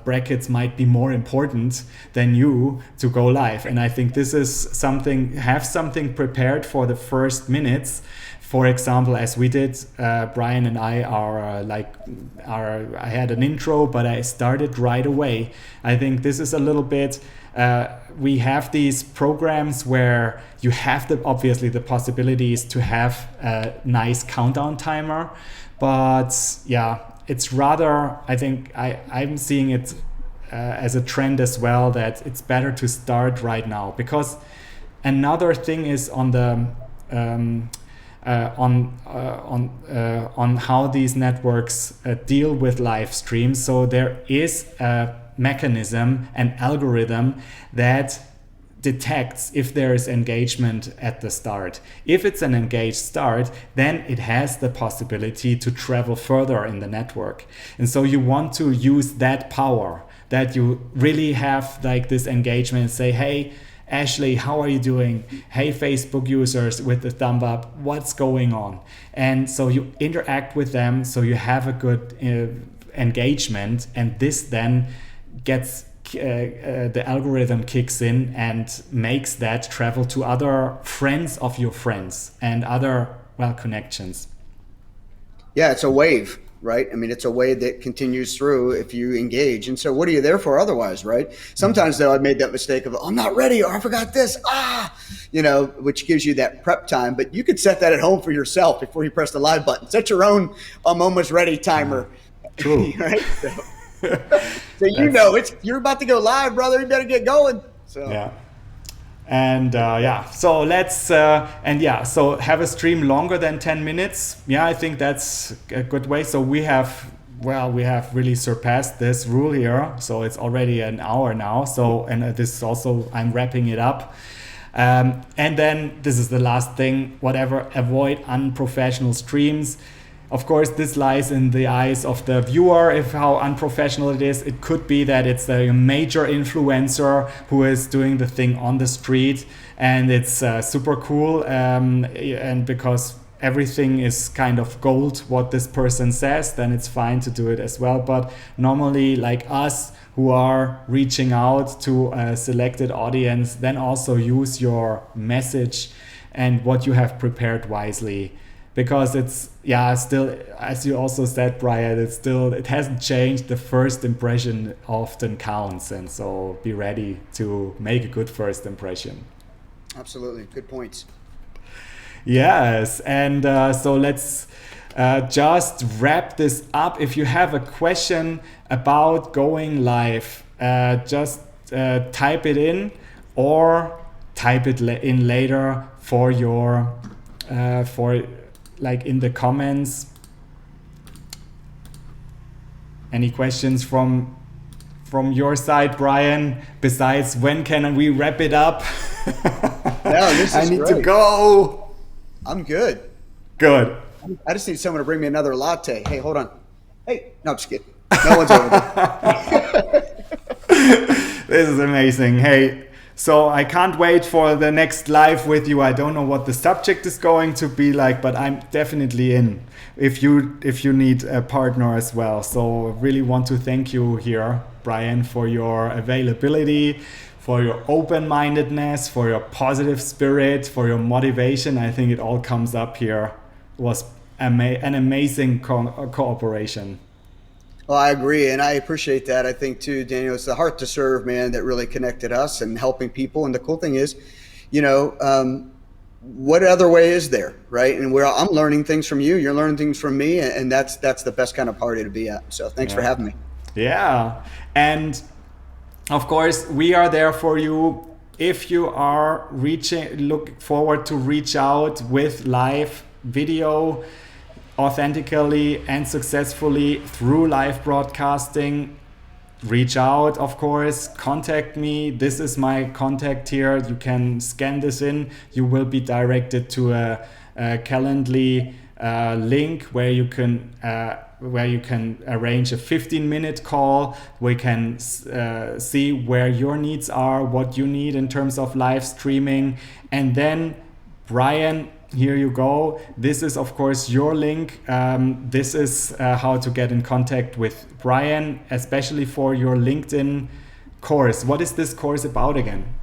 brackets might be more important than you to go live. And I think this is something, have something prepared for the first minutes. For example, as we did, Brian and I I had an intro, but I started right away. I think this is a little bit, we have these programs where you have obviously the possibilities to have a nice countdown timer, but it's rather, I think I'm seeing it as a trend as well, that it's better to start right now, because another thing is on the on how these networks deal with live streams. So there is a mechanism, an algorithm that detects if there is engagement at the start. If it's an engaged start, then it has the possibility to travel further in the network. And so you want to use that power, that you really have like this engagement and say, hey, Ashley, how are you doing? Hey, Facebook users with the thumb up, what's going on? And so you interact with them, so you have a good engagement, and this then gets the algorithm kicks in and makes that travel to other friends of your friends and other connections. Yeah, it's a wave, right? I mean, it's a wave that continues through if you engage. And so what are you there for otherwise, right? Sometimes though, I've made that mistake of, I'm not ready, or I forgot this, which gives you that prep time. But you could set that at home for yourself before you press the live button. Set your own I'm almost ready timer. True. Right? So you're about to go live, brother. You better get going. So yeah. And so let's so have a stream longer than 10 minutes. Yeah, I think that's a good way. So we have really surpassed this rule here. So it's already an hour now. So, and this is also, I'm wrapping it up. And then this is the last thing, avoid unprofessional streams. Of course, this lies in the eyes of the viewer, if how unprofessional it is. It could be that it's a major influencer who is doing the thing on the street, and it's super cool, and because everything is kind of gold what this person says, then it's fine to do it as well. But normally, like us who are reaching out to a selected audience, then also use your message and what you have prepared wisely. Because it's still, as you also said, Brian, it hasn't changed. The first impression often counts, and so be ready to make a good first impression. Absolutely, good points. Yes, and so let's just wrap this up. If you have a question about going live, just type it in or type it in later for your like in the comments. Any questions from your side, Brian, besides when can we wrap it up? No, this is I need great. to go. I'm good. Good. I just need someone to bring me another latte. Hey, hold on. Hey, no, I'm just kidding. No one's over there. This is amazing. Hey, so I can't wait for the next live with you. I don't know what the subject is going to be like, but I'm definitely in if you need a partner as well. So really want to thank you here, Brian, for your availability, for your open-mindedness, for your positive spirit, for your motivation. I think it all comes up here. It was an amazing cooperation. Well, I agree, and I appreciate that. I think too, Daniel, it's the heart to serve, man, that really connected us and helping people. And the cool thing is, what other way is there, right? And I'm learning things from you, you're learning things from me, and that's the best kind of party to be at. So thanks for having me. Yeah, and of course we are there for you. If you are look forward to reach out with live video authentically and successfully through live broadcasting, reach out, of course, contact me. This is my contact here. You can scan this in. You will be directed to a Calendly link where you can arrange a 15-minute call. We can see where your needs are, what you need in terms of live streaming. And then, Brian, here you go. This is, of course, your link. This is how to get in contact with Brian, especially for your LinkedIn course. What is this course about again?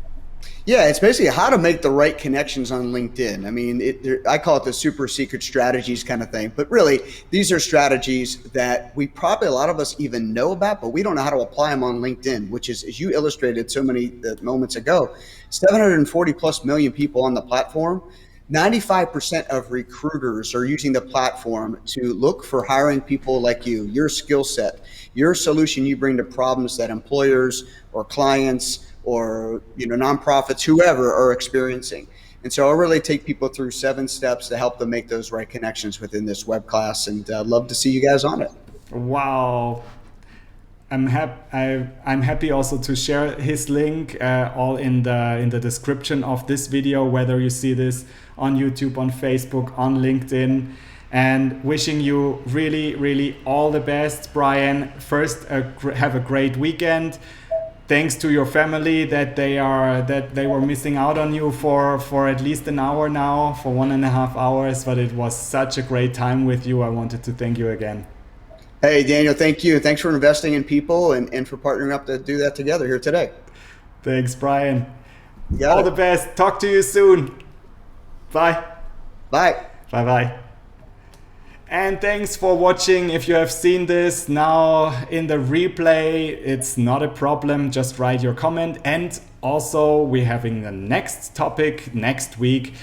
Yeah, it's basically how to make the right connections on LinkedIn. I mean, I call it the super secret strategies kind of thing. But really, these are strategies that a lot of us even know about, but we don't know how to apply them on LinkedIn, which is, as you illustrated so many moments ago, 740 plus million people on the platform. 95% of recruiters are using the platform to look for hiring people like you, your skill set, your solution you bring to problems that employers or clients or nonprofits, whoever, are experiencing. And so I really take people through 7 steps to help them make those right connections within this web class, and love to see you guys on it. Wow. I'm happy also to share his link all in the description of this video, whether you see this on YouTube, on Facebook, on LinkedIn. And wishing you really, really all the best, Brian. First, have a great weekend. Thanks to your family that they were missing out on you for at least an hour now, for 1.5 hours. But it was such a great time with you. I wanted to thank you again. Hey, Daniel, thank you. Thanks for investing in people and for partnering up to do that together here today. Thanks, Brian. All the best. Talk to you soon. Bye. Bye. Bye-bye. And thanks for watching. If you have seen this now in the replay, it's not a problem. Just write your comment. And also, we're having the next topic next week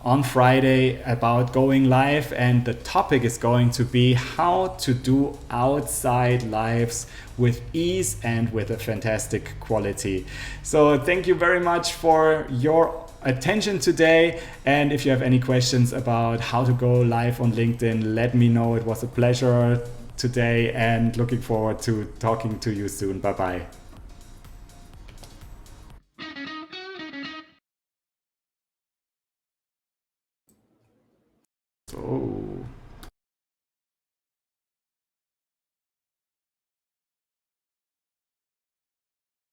on Friday about going live, and the topic is going to be how to do outside lives with ease and with a fantastic quality. So thank you very much for your attention today, and if you have any questions about how to go live on LinkedIn, let me know. It was a pleasure today and looking forward to talking to you soon. Bye bye. Oh.